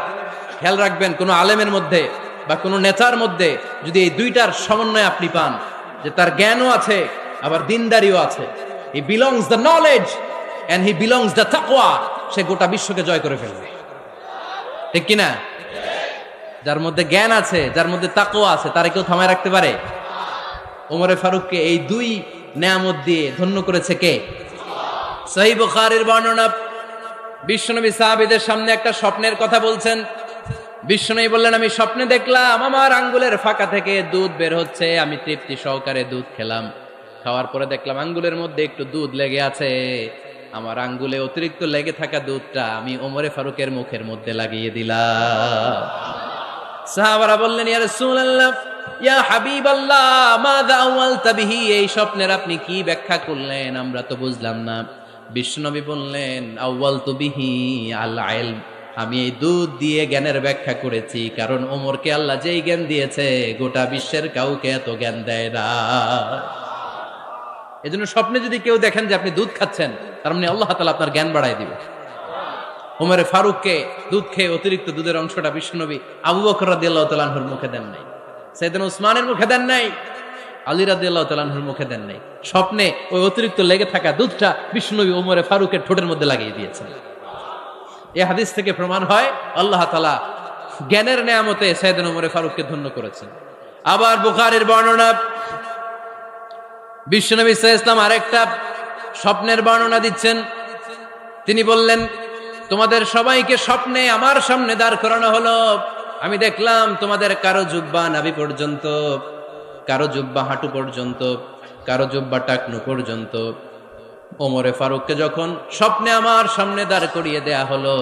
খেয়াল রাখবেন, কোন আলেমের মধ্যে বা কোন নেতার মধ্যে যদি এই দুইটার সমন্বয় আপনি পান, যে তার জ্ঞানও আছে আবার দিনদারিও আছে, he belongs the knowledge and he belongs the তাকওয়া, সে গোটা বিশ্বকে জয় করে ফেলবে। ঠিক কিনা? যার মধ্যে জ্ঞান আছে, যার মধ্যে তাকওয়া আছে, তারে কেউ থামায় রাখতে পারে? ওমরে ফারুককে এই দুই নেয়ামত দিয়ে ধন্য করেছে কে? সহিহ বুখারীর বর্ণনা, বিশ্বনবী সাহাবীদের সামনে একটা স্বপ্নের কথা বলছেন। বিশ্বনবী বললেন, আমি স্বপ্নে দেখলাম আমার আঙ্গুলের ফাঁকা থেকে দুধ বের হচ্ছে, আমি তৃপ্তি সহকারে দুধ খেলাম। খাওয়ার পরে দেখলাম আঙ্গুলের মধ্যে একটু দুধ লেগে আছে। আমার আঙ্গুলে অতিরিক্ত লেগে থাকা দুধটা আমি ওমরে ফারুকের মুখের মধ্যে লাগিয়ে দিলাম। সাহাবারা বললেন, ইয়া রাসূলুল্লাহ, ইয়া হাবিবাল্লাহ, মাযা আওয়ালতা বিহি, এই স্বপ্নের আপনি কি ব্যাখ্যা করলেন, আমরা তো বুঝলাম না। বিশ্বনবী বললেন, আওয়ালতু বিহি আল ইলম, আমি এই দুধ দিয়ে জ্ঞানের ব্যাখ্যা করেছি, কারণ ওমরকে আল্লাহ যেই জ্ঞান দিয়েছে গোটা বিশ্বের কাউকে এত জ্ঞান দেয় না। এজন্য স্বপ্নে যদি কেউ দেখেন যে আপনি দুধ খাচ্ছেন, তার মানে আল্লাহ তাআলা আপনার জ্ঞান বাড়ায় দিবে। ওমরে ফারুককে দুধ খেয়ে অতিরিক্ত দুধের অংশটা বিশ্বনবী আবু বকর রাদিয়াল্লাহু তাআলা আনহুর মুখে দেন নাই, সাইয়েদনা উসমানের মুখে দেন নাই, আলী রাদিয়াল্লাহু তাআলা আনহুর মুখে দেন নাই। স্বপ্নে ওই অতিরিক্ত লেগে থাকা দুধটা বিশ্বনবী ওমরে ফারুকের ঠোঁটের মধ্যে লাগিয়ে দিয়েছেন। এই হাদিস থেকে প্রমাণ হয় আল্লাহ তাআলা জ্ঞানের নেয়ামতে সাইয়েদনা ওমরে ফারুককে ধন্য করেছেন। আবার বুখারীর বর্ণনা, বিশ্বনবী সাল্লাল্লাহু আলাইহি ওয়াসাল্লাম আরেকটা স্বপ্নের বর্ণনা দিচ্ছেন। তিনি বললেন, তোমাদের সবাইকে স্বপ্নে আমার সামনে দাঁড় করানো হলো। আমি দেখলাম তোমাদের কারো জুব্বা নাভি পর্যন্ত, কারো জুব্বা হাঁটু পর্যন্ত, কারো জুব্বা টাকনু পর্যন্ত। ওমরে ফারুককে যখন স্বপ্নে আমার সামনে দাঁড় করিয়ে দেয়া হলো,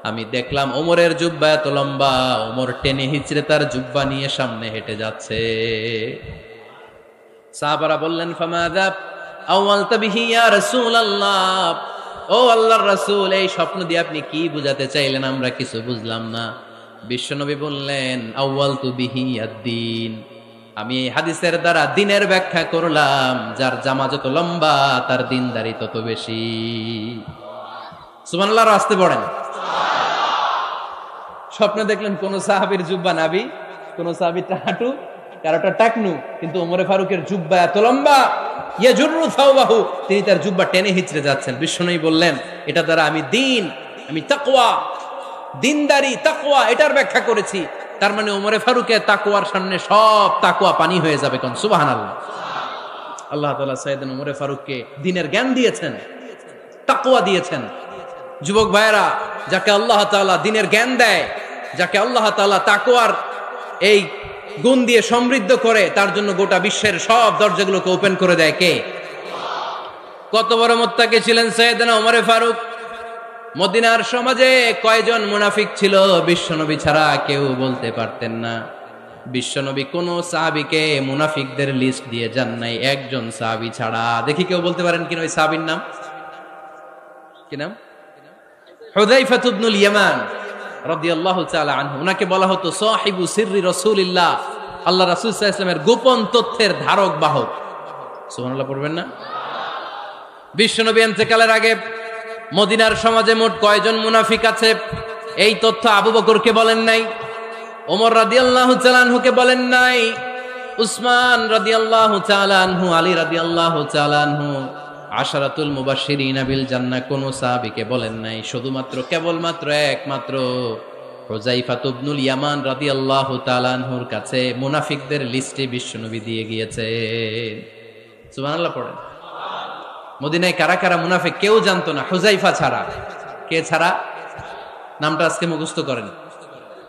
আমি দেখলাম ওমরের জুব্বা এত লম্বা, ওমর টেনে হিচড়ে তার জুব্বা নিয়ে সামনে হেঁটে যাচ্ছে। সাহাবারা বললেন, ফামাযা আওয়ালতা বিহি ইয়া রাসূলুল্লাহ, ও আল্লাহর রাসূল, এই স্বপ্ন দিয়ে আপনি কি বুঝাতে চাইলেন, আমরা কিছু বুঝলাম না। বিশ্বনবী বললেন, আউয়ালতু বিহি আদ-দীন, আমি এই হাদিসের দ্বারা দিনের ব্যাখ্যা করলাম, যার জামা যত লম্বা তার দিনদারি তত বেশি। সুবহানাল্লাহ, আসতে পড়েন। স্বপ্নে দেখলেন কোন সাহাবীর জুব্বা নাভি, কোন সাহাবীরটা হাঁটু, কারোটা টাকনু, কিন্তু ওমরে ফারুকের জুব্বা এত লম্বা, ইয়াজুরু সাওবাহু, তিনি তার জুব্বা টেনে হিচড়ে যাচ্ছেন। বিশ্বনবী বললেন, এটা দ্বারা আমি দিন, আমি তাকওয়া, দিনদারি, তাকওয়া, এটার ব্যাখ্যা করেছি। তার মানে ওমরে ফারুকের তাকওয়ার সামনে সব তাকওয়া পানি হয়ে যাবে। কোন সুবহানাল্লাহ। আল্লাহ তাআলা সাইয়েদনা ওমরে ফারুককে দিনের জ্ঞান দিয়েছেন, তাকওয়া দিয়েছেন। যুবক ভাইয়েরা, যাকে আল্লাহ তাআলা দিনের জ্ঞান দেয়, যাকে আল্লাহ তাআলা তাকওয়ার এই গুণ দিয়ে সমৃদ্ধ করে, তার জন্য গোটা বিশ্বের সব দরজাগুলোকে ওপেন করে দেয় কে? কত বড় মুত্তাকি ছিলেন সাইয়েদনা ওমরে ফারুক। মদিনার সমাজে কয়জন মুনাফিক ছিল বিশ্বনবী ছাড়া কেউ বলতে পারতেন না। বিশ্বনবী কোন সাহাবীকে মুনাফিকদের লিস্ট দিয়ে যান নাই, একজন সাহাবী ছাড়া। দেখি কেউ বলতে পারেন কিনা ওই সাহাবীর নাম? কি নাম? হুযায়ফা ইবনুল ইয়ামান রাদিয়াল্লাহু তাআলা আনহু। উনাকে বলা হতো সাহিবু সিররি রাসূলিল্লাহ, আল্লাহ রাসূল সাল্লাল্লাহু আলাইহি ওয়াসাল্লামের গোপন তথ্যের ধারক বাহক। সুবহানাল্লাহ পড়বেন না? বিশ্বনবী ইন্তেকালের আগে মদিনার সমাজে মোট কয়জন মুনাফিক আছে, এই তথ্য আবু বকরকে বলেন নাই, ওমর রাদিয়াল্লাহু তাআলা আনহুকে বলেন নাই, উসমান রাদিয়াল্লাহু তাআলা আনহু, আলী রাদিয়াল্লাহু তাআলা আনহু, আশারাতুল মুবাশশিরিনা বিল জান্নাহ কোন সাহাবীকে বলেন নাই। শুধুমাত্র কেবলমাত্র একমাত্র হুযায়ফা ইবনুল ইয়ামান রাদিয়াল্লাহু তাআলা আনহুর কাছে মুনাফিকদের লিস্টে বিশ্বনবী দিয়ে গিয়েছেন। সুবহানাল্লাহ পড়েন। মদিনায় কারা কারা মুনাফিক কেউ জানতো না, হুযায়ফা ছাড়া। কে ছাড়া? নামটা আজকে মুখস্থ করেন,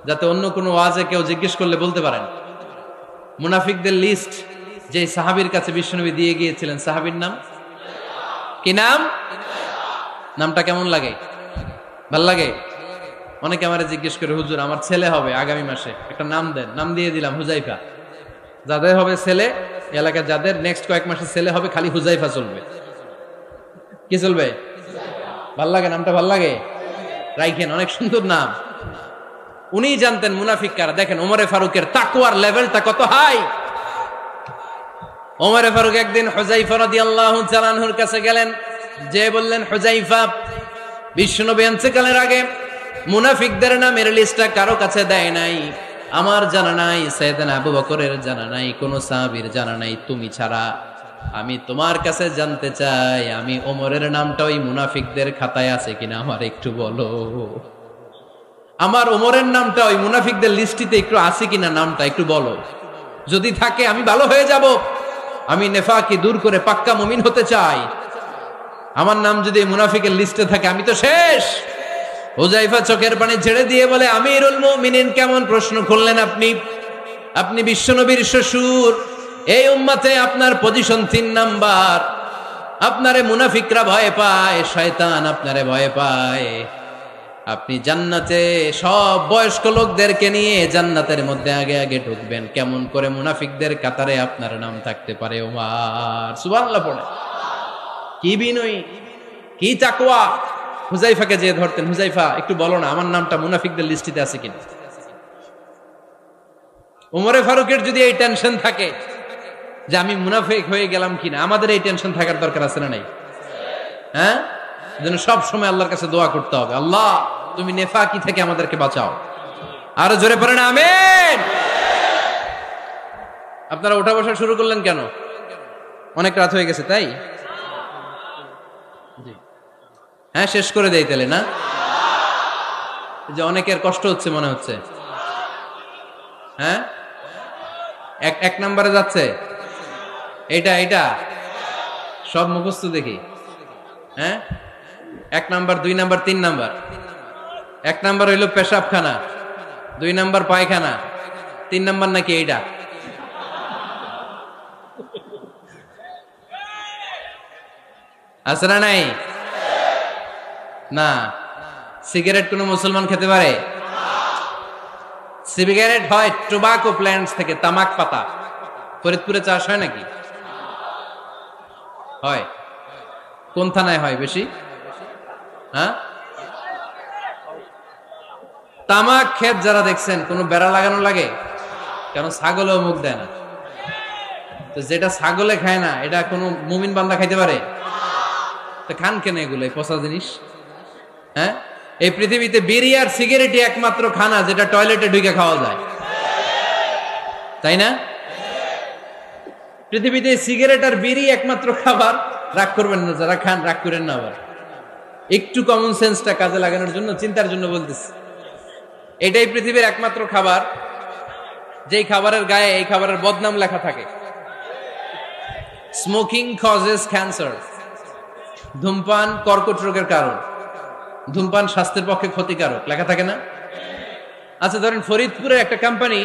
যাতে অন্য কোনো ওয়াজে কেউ জিজ্ঞেস করলে বলতে পারেন। মুনাফিকদের লিস্ট যে সাহাবীর কাছে বিশ্বনবী দিয়ে গিয়েছিলেন, সাহাবীর নাম কি? নাম? নামটা কেমন লাগে? ভাল লাগে? অনেকে আমারে জিজ্ঞেস করে, হুজুর আমার ছেলে হবে আগামী মাসে, একটা নাম দেন। নাম দিয়ে দিলাম হুযায়ফা। যাদের হবে ছেলে, এলাকায় যাদের নেক্সট কয়েক মাসে ছেলে হবে, খালি হুযায়ফা চলবে। কি চলবে? ভাল লাগে নামটা? ভাল লাগে, রাইখেন, অনেক সুন্দর নাম। উনি জানতেন মুনাফিক কারা। দেখেন ওমরে ফারুকের তাকওয়ার লেভেলটা কত হাই। ওমরে ফারুক একদিন হুযায়ফা রাদিয়াল্লাহু তাআলা আনহুর কাছে গেলেন, যে বললেন, হুযায়ফা, বিশ্বনবী ইন্তেকালের আগে মুনাফিকদের নামের লিস্টটা কারো কাছে দেয় নাই, আমার জানা নাই, সাইয়েদনা আবু বকরের জানা নাই, কোন সাহাবীর জানা নাই, তুমি ছাড়া। আমি তোমার কাছে জানতে চাই, আমি ওমরের নামটা ওই মুনাফিকদের খাতায় আছে কিনা আমার একটু বলো। আমার ওমরের নামটা ওই মুনাফিকদের লিস্টিতে একটু আছে কিনা, নামটা একটু বলো। যদি থাকে আমি ভালো হয়ে যাব, আমি নেফাকি দূর করে পাক্কা মুমিন হতে চাই। আমার নাম যদি মুনাফিকের লিস্টে থাকে আমি তো শেষ। হুযায়ফা চোখের পানি ছেড়ে দিয়ে বলে, আমিরুল মুমিনিন, কেমন প্রশ্ন করলেন আপনি? আপনি বিশ্বনবীর শ্বশুর, এই উম্মতে আপনার পজিশন 3 নাম্বার। আপনারে মুনাফিকরা ভয় পায়, শয়তান আপনারে ভয় পায়। আপনি জান্নাতে সব বয়স্ক লোকদেরকে নিয়ে জান্নাতের মধ্যে আগে আগে ঢুকবেন, কেমন করে মুনাফিকদের কাতারে আপনার নাম থাকতে পারে ওমর? সুবহানাল্লাহ পড়ে। কি বিনয়ী, কি তাকওয়া। হুযায়ফাকে যে ধরতেন, হুযায়ফা একটু বলো না আমার নামটা মুনাফিকদের লিস্টিতে আছে কিনা। ওমরে ফারুকের যদি এই টেনশন থাকে যে আমি মুনাফিক হয়ে গেলাম কিনা, আমাদের এই টেনশন থাকার দরকার আছে না নাই? হ্যাঁ, যেন সব সময় আল্লাহর কাছে দোয়া করতে হবে, আল্লাহ তুমি নেফাকি থেকে আমাদেরকে বাঁচাও। আরো জোরে পড়েন আমিন। আপনারা ওঠা বসা শুরু করলেন কেন? অনেক রাত হয়ে গেছে তাই? হ্যাঁ, শেষ করে দেই তাহলে না? যে অনেকের কষ্ট হচ্ছে মনে হচ্ছে। হ্যাঁ, এক নম্বরে যাচ্ছে এটা সব মুখস্থ দেখি। হ্যাঁ, 1 নাম্বার, 2 নাম্বার, 3 নাম্বার। 1 নাম্বার হইল পেশাবখানা, 2 নাম্বার পায়খানা, 3 নাম্বার নাকি এইটা? আছে না নাই? না। সিগারেট কোন মুসলমান খেতে পারে? সিগারেট হয় টোবাকো প্ল্যান্টস থেকে, তামাক পাতা। ফরিদপুরে চাষ হয় নাকি? হয়। কোন থানায় হয় বেশি? হ্যাঁ, তামাক ক্ষেত যারা দেখছেন, কোনো বেড়া লাগানো লাগে? কেন, ছাগলেও মুখ দেয় না। তো যেটা ছাগলে খায় না, এটা কোনো মুমিন বান্দা খাইতে পারে? তো খান কেন এগুলো, এই পচা জিনিস? হ্যাঁ, এই পৃথিবীতে বিড়ি আর সিগারেটই একমাত্র খানা যেটা টয়লেটে ঢুকে খাওয়া যায়, তাই না? পৃথিবীতে সিগারেট আর বিড়ি একমাত্র খাবার। রাগ করবেন না যারা খান, রাগ করেন না। আবার একটু কমন সেন্সটা কাজে লাগানোর জন্য, চিন্তার জন্য বলতেছি। এটাই পৃথিবীর একমাত্র খাবার যেই খাবারের গায়ে এই খাবারের বদনাম লেখা থাকে, স্মোকিং কজেস ক্যান্সার। ধূমপান কর্কট রোগের কারণ, ধূমপান স্বাস্থ্যের পক্ষে ক্ষতিকারক লেখা থাকে না? আচ্ছা, ধরেন ফরিদপুরের একটা কোম্পানি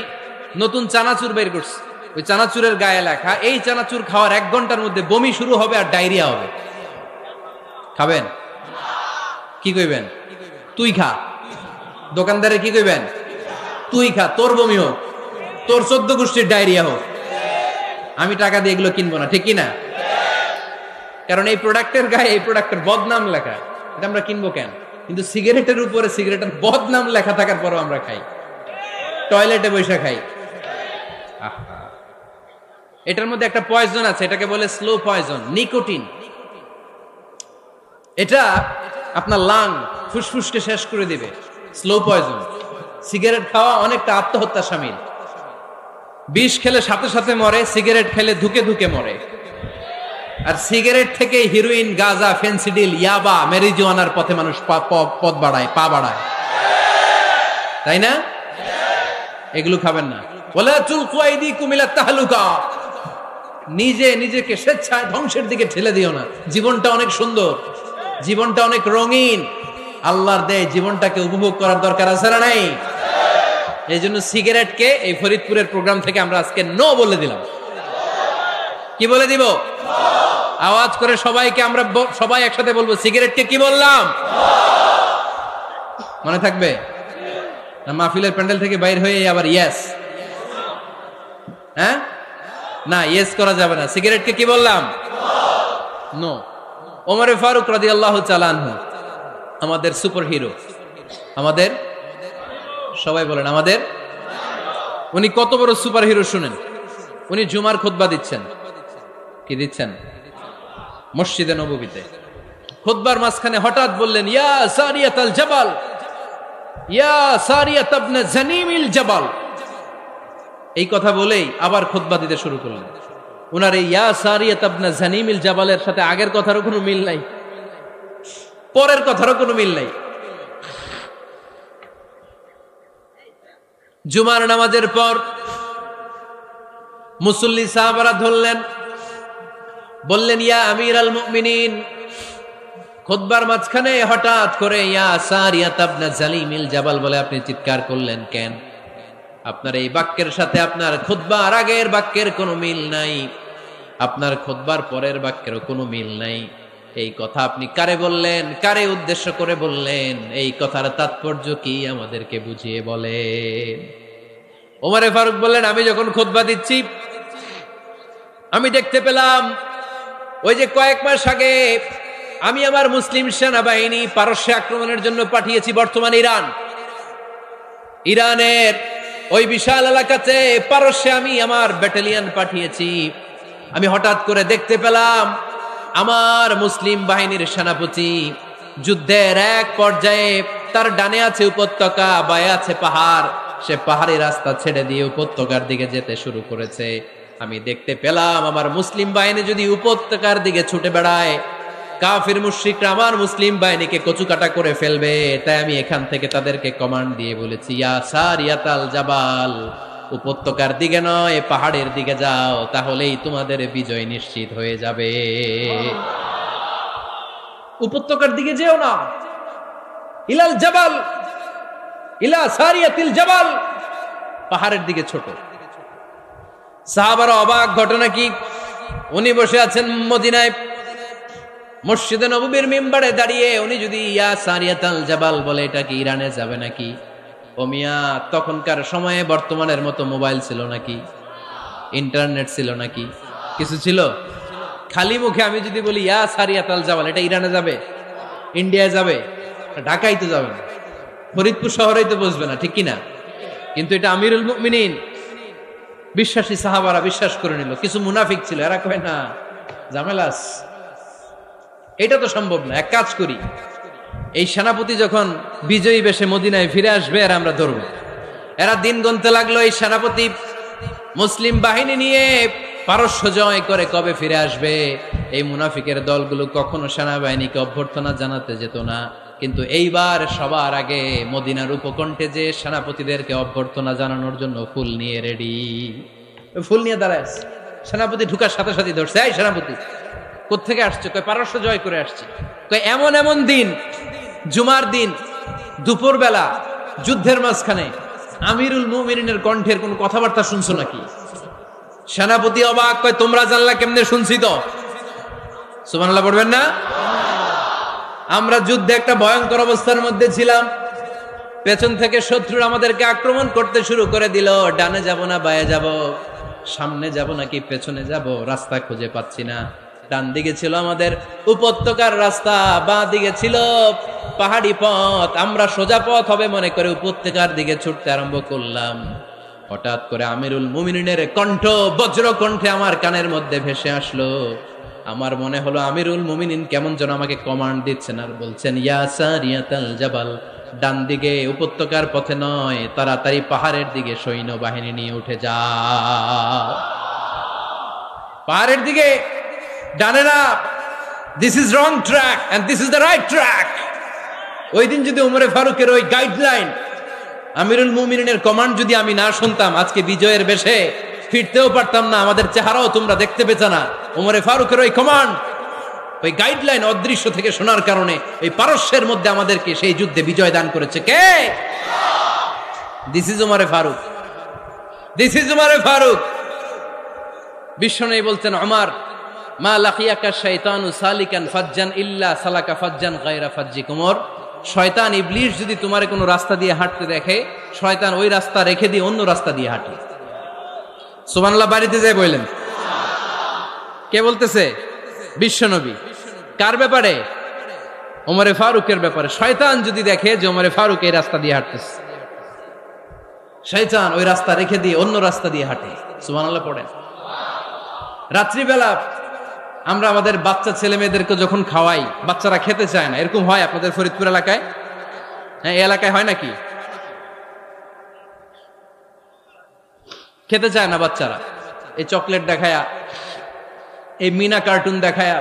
নতুন চানাচুর বের করছে, ওই চানাচুরের গায়ে লেখা, এই চানাচুর খাওয়ার 1 ঘন্টার মধ্যে বমি শুরু হবে আর ডায়রিয়া হবে। খাবেন? কি কইবেন? তুই খা। দোকানদারে কি কইবেন? তুই খা, তোর বমি হোক, তোর 14 গোষ্ঠীর ডায়রিয়া হোক, আমি টাকা দিয়ে এগুলো কিনবো না, ঠিক কি না? কারণ এই প্রোডাক্টের গায়ে এই প্রোডাক্টের বদনাম লেখা, এটা আমরা কিনবো কেন? কিন্তু সিগারেটের উপরে সিগারেটের বদনাম লেখা থাকার পরও আমরা খাই, টয়লেটে বসে খাই। এটার মধ্যে একটা পয়জন আছে, এটাকে বলে স্লো পয়জন, নিকোটিন। এটা আপনার লাং, ফুসফুসকে শেষ করে দিবে। Slow poison. সিগারেট খাওয়া অনেকটা আত্মহত্যা শামিল। বিষ খেলে সাথে সাথে মরে, সিগারেট খেলে ধুকে ধুকে মরে। আর সিগারেট থেকে হিরোইন, গাঁজা, ফেন্সিডিল, ইয়াবা, মেরিজুয়ানার পথে মানুষ পথ বাড়ায়, পা বাড়ায়, তাই না? এগুলো খাবেন না। ওয়ালা তুলকু আইদিকুম ইলা তাহলুকা, নিজে নিজেকে স্বেচ্ছায় ধ্বংসের দিকে ঠেলে দিও না। জীবনটা অনেক সুন্দর, জীবনটা অনেক রঙিন, আল্লাহর দেয় জীবনটাকে উপভোগ করার দরকার আছে না নাই? এই জন্য সিগারেটকে এই ফরিদপুরের প্রোগ্রাম থেকে আমরা আজকে নো বলে দিলাম। কি বলে দিব? আওয়াজ করে সবাইকে আমরা সবাই একসাথে বলবো, সিগারেটকে কি বললাম? মনে থাকবে? মাহফিলের প্যান্ডেল থেকে বাইর হয়ে আবার ইয়েস, হ্যাঁ না, ইয়েস করা যাবে না। সিগারেটকে কি বললাম? নো। ওমরে ফারুক রাদিয়াল্লাহু তাআলা আনহু আমাদের সুপার হিরো, আমাদের সবাই বলেন আমাদের। উনি কত বড় সুপার হিরো শুনেন। উনি জুমার খুতবা দিচ্ছেন। কি দিচ্ছেন? মসজিদে নববীতে। খুতবার মাঝখানে হঠাৎ বললেন, ইয়া সারিয়াতাল জাবাল, ইয়া সারিয়াত ইবনে জানিমিল জাবাল। এই কথা বলেই আবার খুতবা দিতে শুরু করলেন। উনার এই ইয়া সারিয়াত ইবনে জানিমিল জাবালের সাথে আগের কথারও কোনো মিল নাই, পরের কথারও কোনো মিল নাই। জুমার নামাজের পর মুসল্লি সাহাবারা ধরলেন, বললেন, ইয়া আমিরাল মুমিনিন। খুতবার মাঝখানে হঠাৎ করে ইয়া সারিয়াত ইবনে জালিমিল জাবাল বলে আপনি চিৎকার করলেন কেন? আপনার এই বাক্যের সাথে আপনার খুতবার আগের বাক্যের কোনো মিল নাই, আপনার খুতবার পরের বাক্যেরও কোনো মিল নাই। এই কথা আপনি কারে বললেন? কারে উদ্দেশ্য করে বললেন? এই কথার তাৎপর্য কি আমাদেরকে বুঝিয়ে বলেন। ওমরে ফারুক বললেন, আমি যখন খুতবা দিচ্ছি আমি দেখতে পেলাম ওই যে কয়েক মাস আগে আমি আমার মুসলিম সেনাবাহিনী পারস্যে আক্রমণের জন্য পাঠিয়েছি, বর্তমান ইরানের ওই বিশাল এলাকাতে পারস্যে আমি আমার ব্যাটালিয়ন পাঠিয়েছি। আমি হঠাৎ করে দেখতে পেলাম আমার মুসলিম বাহিনীর সেনাপতি যুদ্ধের এক পর্যায়ে তার ডানে আছে উপত্যকা, বায়ে আছে পাহাড়, সে পাহাড়ি রাস্তা ছেড়ে দিয়ে উপত্যকার দিকে যেতে শুরু করেছে। আমি দেখতে পেলাম আমার মুসলিম বাহিনী যদি উপত্যকার দিকে ছুটে বেড়ায়, কাফির মুশরিকরা আমার মুসলিম বাহিনীকে কচুকাটা করে ফেলবে। তাই আমি এখান থেকে তাদেরকে কমান্ড দিয়ে বলেছি, ইয়া সারিয়াতাল জাবাল, উপত্যকার দিকে নয় পাহাড়ের দিকে যাও, তাহলেই তোমাদের বিজয় নিশ্চিত হয়ে যাবে। উপত্যকার দিকে যেও না, ইলাল জাবাল, ইলা সারিয়াতিল জাবাল, পাহাড়ের দিকে ছোট। সাহাবারা অবাক, ঘটনা কি? উনি বসে আছেন মদিনায় মসজিদে নববীর মিম্বারে দাঁড়িয়ে, উনি যদি ইয়া সারিয়াতাল জাবাল বলে এটা কি ইরানে যাবে নাকি? ও মিয়া, তখনকার সময়ে বর্তমানের মতো মোবাইল ছিল নাকি? ইন্টারনেট ছিল নাকি? কিছু ছিল? খালি মুখে আমি যদি বলি ইয়া সারিয়াতাল জাবাল, এটা ইরানে যাবে? ইন্ডিয়ায় যাবে? ঢাকায় তো যাবে না, ফরিদপুর শহরেই তো বসবে না, ঠিক কিনা? কিন্তু এটা আমিরুল মুমিনিন বিশ্বাসী সাহাবারা বিশ্বাস করে নিল। কিছু মুনাফিক ছিল, এরা কয় না ঝামেলাস, এটা তো সম্ভব না। এক কাজ করি, এই সেনাপতি যখন বিজয়ী বেশে মদিনায় ফিরে আসবে আর আমরা ধরব। এরা দিন গুনতে লাগলো, এই সেনাপতি মুসলিম বাহিনী নিয়ে পারস্য জয় করে কবে ফিরে আসবে। এই মুনাফিকের দলগুলো কখনো সেনাবাহিনীকে অভ্যর্থনা জানাতে যেত না, কিন্তু এইবার সবার আগে মদিনার উপকণ্ঠে যে সেনাপতিদেরকে অভ্যর্থনা জানানোর জন্য ফুল নিয়ে রেডি, ফুল নিয়ে দাঁড়ায়। সেনাপতি ঢুকার সাথে সাথে ধরছে, এই সেনাপতি কোত্থেকে আসছে? কয় পারস্য জয় করে আসছে। কয় এমন এমন দিন, জুমার দিন দুপুর বেলা যুদ্ধের মাঝখানে আমিরুল মুমিনিনের কণ্ঠের কোন কথাবার্তা শুনছো নাকি? সেনাপতি অবাক, কয় তোমরা জানলা কেমনে? শুনছি তো। সুবহানাল্লাহ পড়বেন না? আমরা যুদ্ধে একটা ভয়ঙ্কর অবস্থার মধ্যে ছিলাম, পেছন থেকে শত্রু আমাদেরকে আক্রমণ করতে শুরু করে দিল। ডানে যাব না বায়ে যাব, সামনে যাব নাকি পেছনে যাব, রাস্তা খুঁজে পাচ্ছি না। ডান দিকে ছিল আমাদের উপত্যকার রাস্তা, বাঁ দিকে ছিল পাহাড়ি পথ। আমরা সোজা পথ হবে মনে করে উপত্যকার দিকে ছুটতে আরম্ভ করলাম। হঠাৎ করে আমিরুল মুমিনিনের কণ্ঠ বজ্র কণ্ঠে আমার কানের মধ্যে ভেসে আসলো। আমার মনে হলো আমিরুল মুমিনিন কেমন যেন আমাকে কমান্ড দিচ্ছেন আর বলছেন, ইয়া সারিয়াতাল জাবাল, ডান দিকে উপত্যকার পথে নয়, তাড়াতাড়ি পাহাড়ের দিকে সৈন্য বাহিনী নিয়ে উঠে যাও। পাহাড়ের দিকে, ডানে না। This is wrong track and this is the right track. ওই দিন যদি ওমরে ফারুকের ওই গাইডলাইন, আমিরুল মুমিনিনের কমান্ড যদি আমি না শুনতাম, আজকে বিজয়ের বেশে ফিরতেও পারতাম না, আমাদের চেহারাও তোমরা দেখতে পেতে না। ওমরে ফারুকের ওই কমান্ড, ওই গাইডলাইন অদৃশ্য থেকে শোনার কারণে এই পারস্যের মধ্যে আমাদেরকে সেই যুদ্ধে বিজয় দান করেছে কে? দিস ইজ ওমরে ফারুক, দিস ইজ ওমরে ফারুক। বিশ্বনবী বলছেন, ওমর, মা লাকিয়াকা শাইতানু সালিকান ফাজ্জান ইল্লা সালাকা ফাজ্জান গায়রা ফাজ্জিক। ওমর, শয়তান ইবলিস যদি তোমারে কোনো রাস্তা দিয়ে হাঁটতে দেখে, শয়তান ওই রাস্তা রেখে দিয়ে অন্য রাস্তা দিয়ে হাঁটে। সুবহানাল্লাহ বাড়িতে যায় বললেন। কে বলতেছে? বিশ্বনবী। কার ব্যাপারে? ওমরে ফারুকের ব্যাপারে। শয়তান যদি দেখে যে ওমরে ফারুক এই রাস্তা দিয়ে হাঁটতেছে, শয়তান ওই রাস্তা রেখে দিয়ে অন্য রাস্তা দিয়ে হাঁটে। সুবহানাল্লাহ পড়েন। রাত্রিবেলা আমরা আমাদের বাচ্চা ছেলে মেয়েদেরকে যখন খাওয়াই, বাচ্চারা খেতে চায় না, এরকম হয় আপনাদের ফরিদপুর এলাকায়? হ্যাঁ, এই এলাকায় হয় নাকি? খেতে চায় না বাচ্চারা, এই চকলেট দেখায়া, এই মিনা কার্টুন দেখায়া,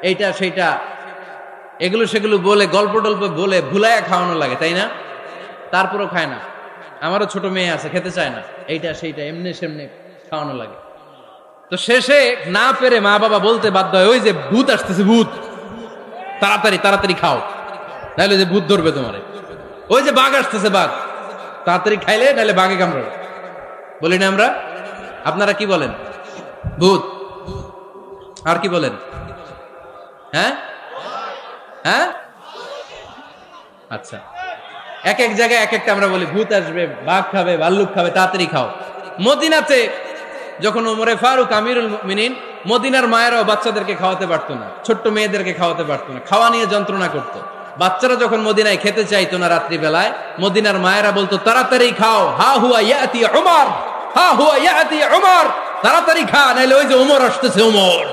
এইটা সেইটা এগুলো সেগুলো বলে, গল্প টল্প বলে ভুলায়া খাওয়ানো লাগে, তাই না? তারপরও খায় না। আমারও ছোট মেয়ে আছে, খেতে চায় না, এইটা সেইটা এমনি সেমনি খাওয়ানো লাগে। তো শেষে না পেরে মা বাবা বলতে বাধ্য হয়, ওই যে ভূত আসতেছে, ভূত, তাড়াতাড়ি তাড়াতাড়ি খাও, নাহলে যে ভূত ধরবে তোমারে। ওই যে বাঘ আসতেছে, বাঘ, তাড়াতাড়ি খাইলে নাহলে বাঘে কামড়াবে। বলি না আমরা? আপনারা কি বলেন? ভূত। আর কি বলেন? হ্যাঁ হ্যাঁ, আচ্ছা, এক এক জায়গায় এক একটা আমরা বলি, ভূত আসবে, বাঘ খাবে, ভাল্লুক খাবে, তাড়াতাড়ি খাও। মদিনাতে যখন ওমরে ফারুক আমিরুল মুমিনিন, মদিনার মায়েরাও বাচ্চাদেরকে খাওয়াতে পারতো না, ছোট্ট মেয়েদেরকে খাওয়াতে পারতো না, খাওয়া নিয়ে যন্ত্রণা করতো। বাচ্চারা যখন মদিনায় খেতে চাইতো না রাত্রি বেলায়, মদিনার মায়েরা বলতো তাড়াতাড়ি খাও, হা হুয়া ইয়াতি উমর, হা হুয়া ইয়াতি উমর, তাড়াতাড়ি খা, নাইলে ওই যে ওমর আসতেছে, Omar.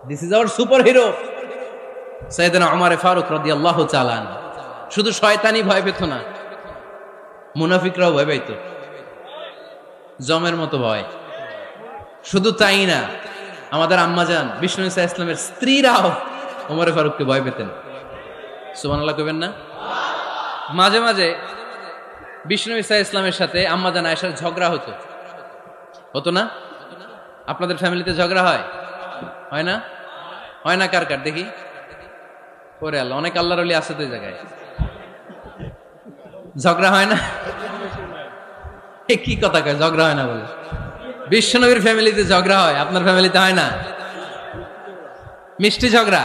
This is our superhero সাইয়েদনা ওমর ফারুক রাদিয়াল্লাহু তাআলা আনহু। শুধু শয়তানি ভয় পেত না, মুনাফিকরাও ভয় পাইতো, জমের মতো ভয়। শুধু তাই না, আমাদের আম্মাজান বিষ্ণু ইসা ইসলামের স্ত্রীরাও ওমর ফারুককে ভয় পেতেন। সুবহানাল্লাহ কইবেন না? মাঝে মাঝে বিষ্ণু ইসা ইসলামের সাথে আম্মাজান আয়েশার ঝগড়া হতো, হতো না? আপনাদের ফ্যামিলিতে ঝগড়া হয়? হয় না? হয় না? কার কার দেখি? ওরে আল্লাহ, অনেক আল্লাহর ওলি আছে তো এই জায়গায়। ঝগড়া হয় না? কি কথা কয়, ঝগড়া হয় না বলে? বিশ্বনবীর ফ্যামিলিতে ঝগড়া হয়, আপনার ফ্যামিলিতে হয় না? মিষ্টি ঝগড়া।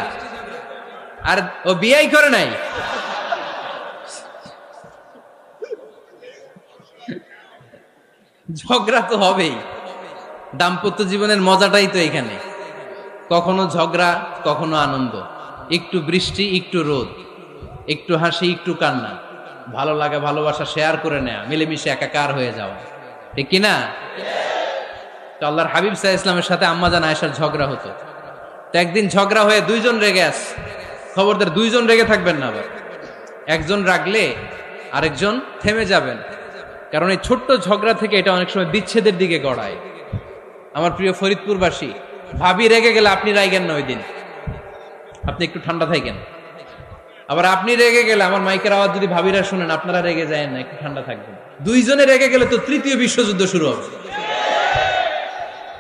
আর ও বিয়েই করে নাই। ঝগড়া তো হবেই, দাম্পত্য জীবনের মজাটাই তো এখানে। কখনো ঝগড়া, কখনো আনন্দ, একটু বৃষ্টি, একটু রোদ, একটু হাসি, একটু কান্না, ভালো লাগা ভালোবাসা শেয়ার করে নেয়া, মিলেমিশে একাকার হয়ে যাওয়া, ঠিক কিনা? তো আল্লাহর হাবিব সাল্লাল্লাহু আলাইহি ইসলামের সাথে আম্মাজান আয়েশার ঝগড়া হতো। তো একদিন ঝগড়া হয়ে দুইজন রেগে আছে। খবরদার, দুইজন রেগে থাকবেন না আবার। একজন রাগলে আরেকজন থেমে যাবেন, কারণ এই ছোট্ট ঝগড়া থেকে এটা অনেক সময় বিচ্ছেদের দিকে গড়ায়। আমার প্রিয় ফরিদপুরবাসী, ভাবি রেগে গেলে আপনি রাইগেন না, ওই দিন আপনি একটু ঠান্ডা থাকেন। আবার আপনি রেগে গেলে, আমার মাইকের আওয়াজ যদি ভাবিরা শুনেন, আপনারা রেগে যায় না, একটু ঠান্ডা থাকবেন। দুইজনে রেগে গেলে তো তৃতীয় বিশ্বযুদ্ধ শুরু হবে,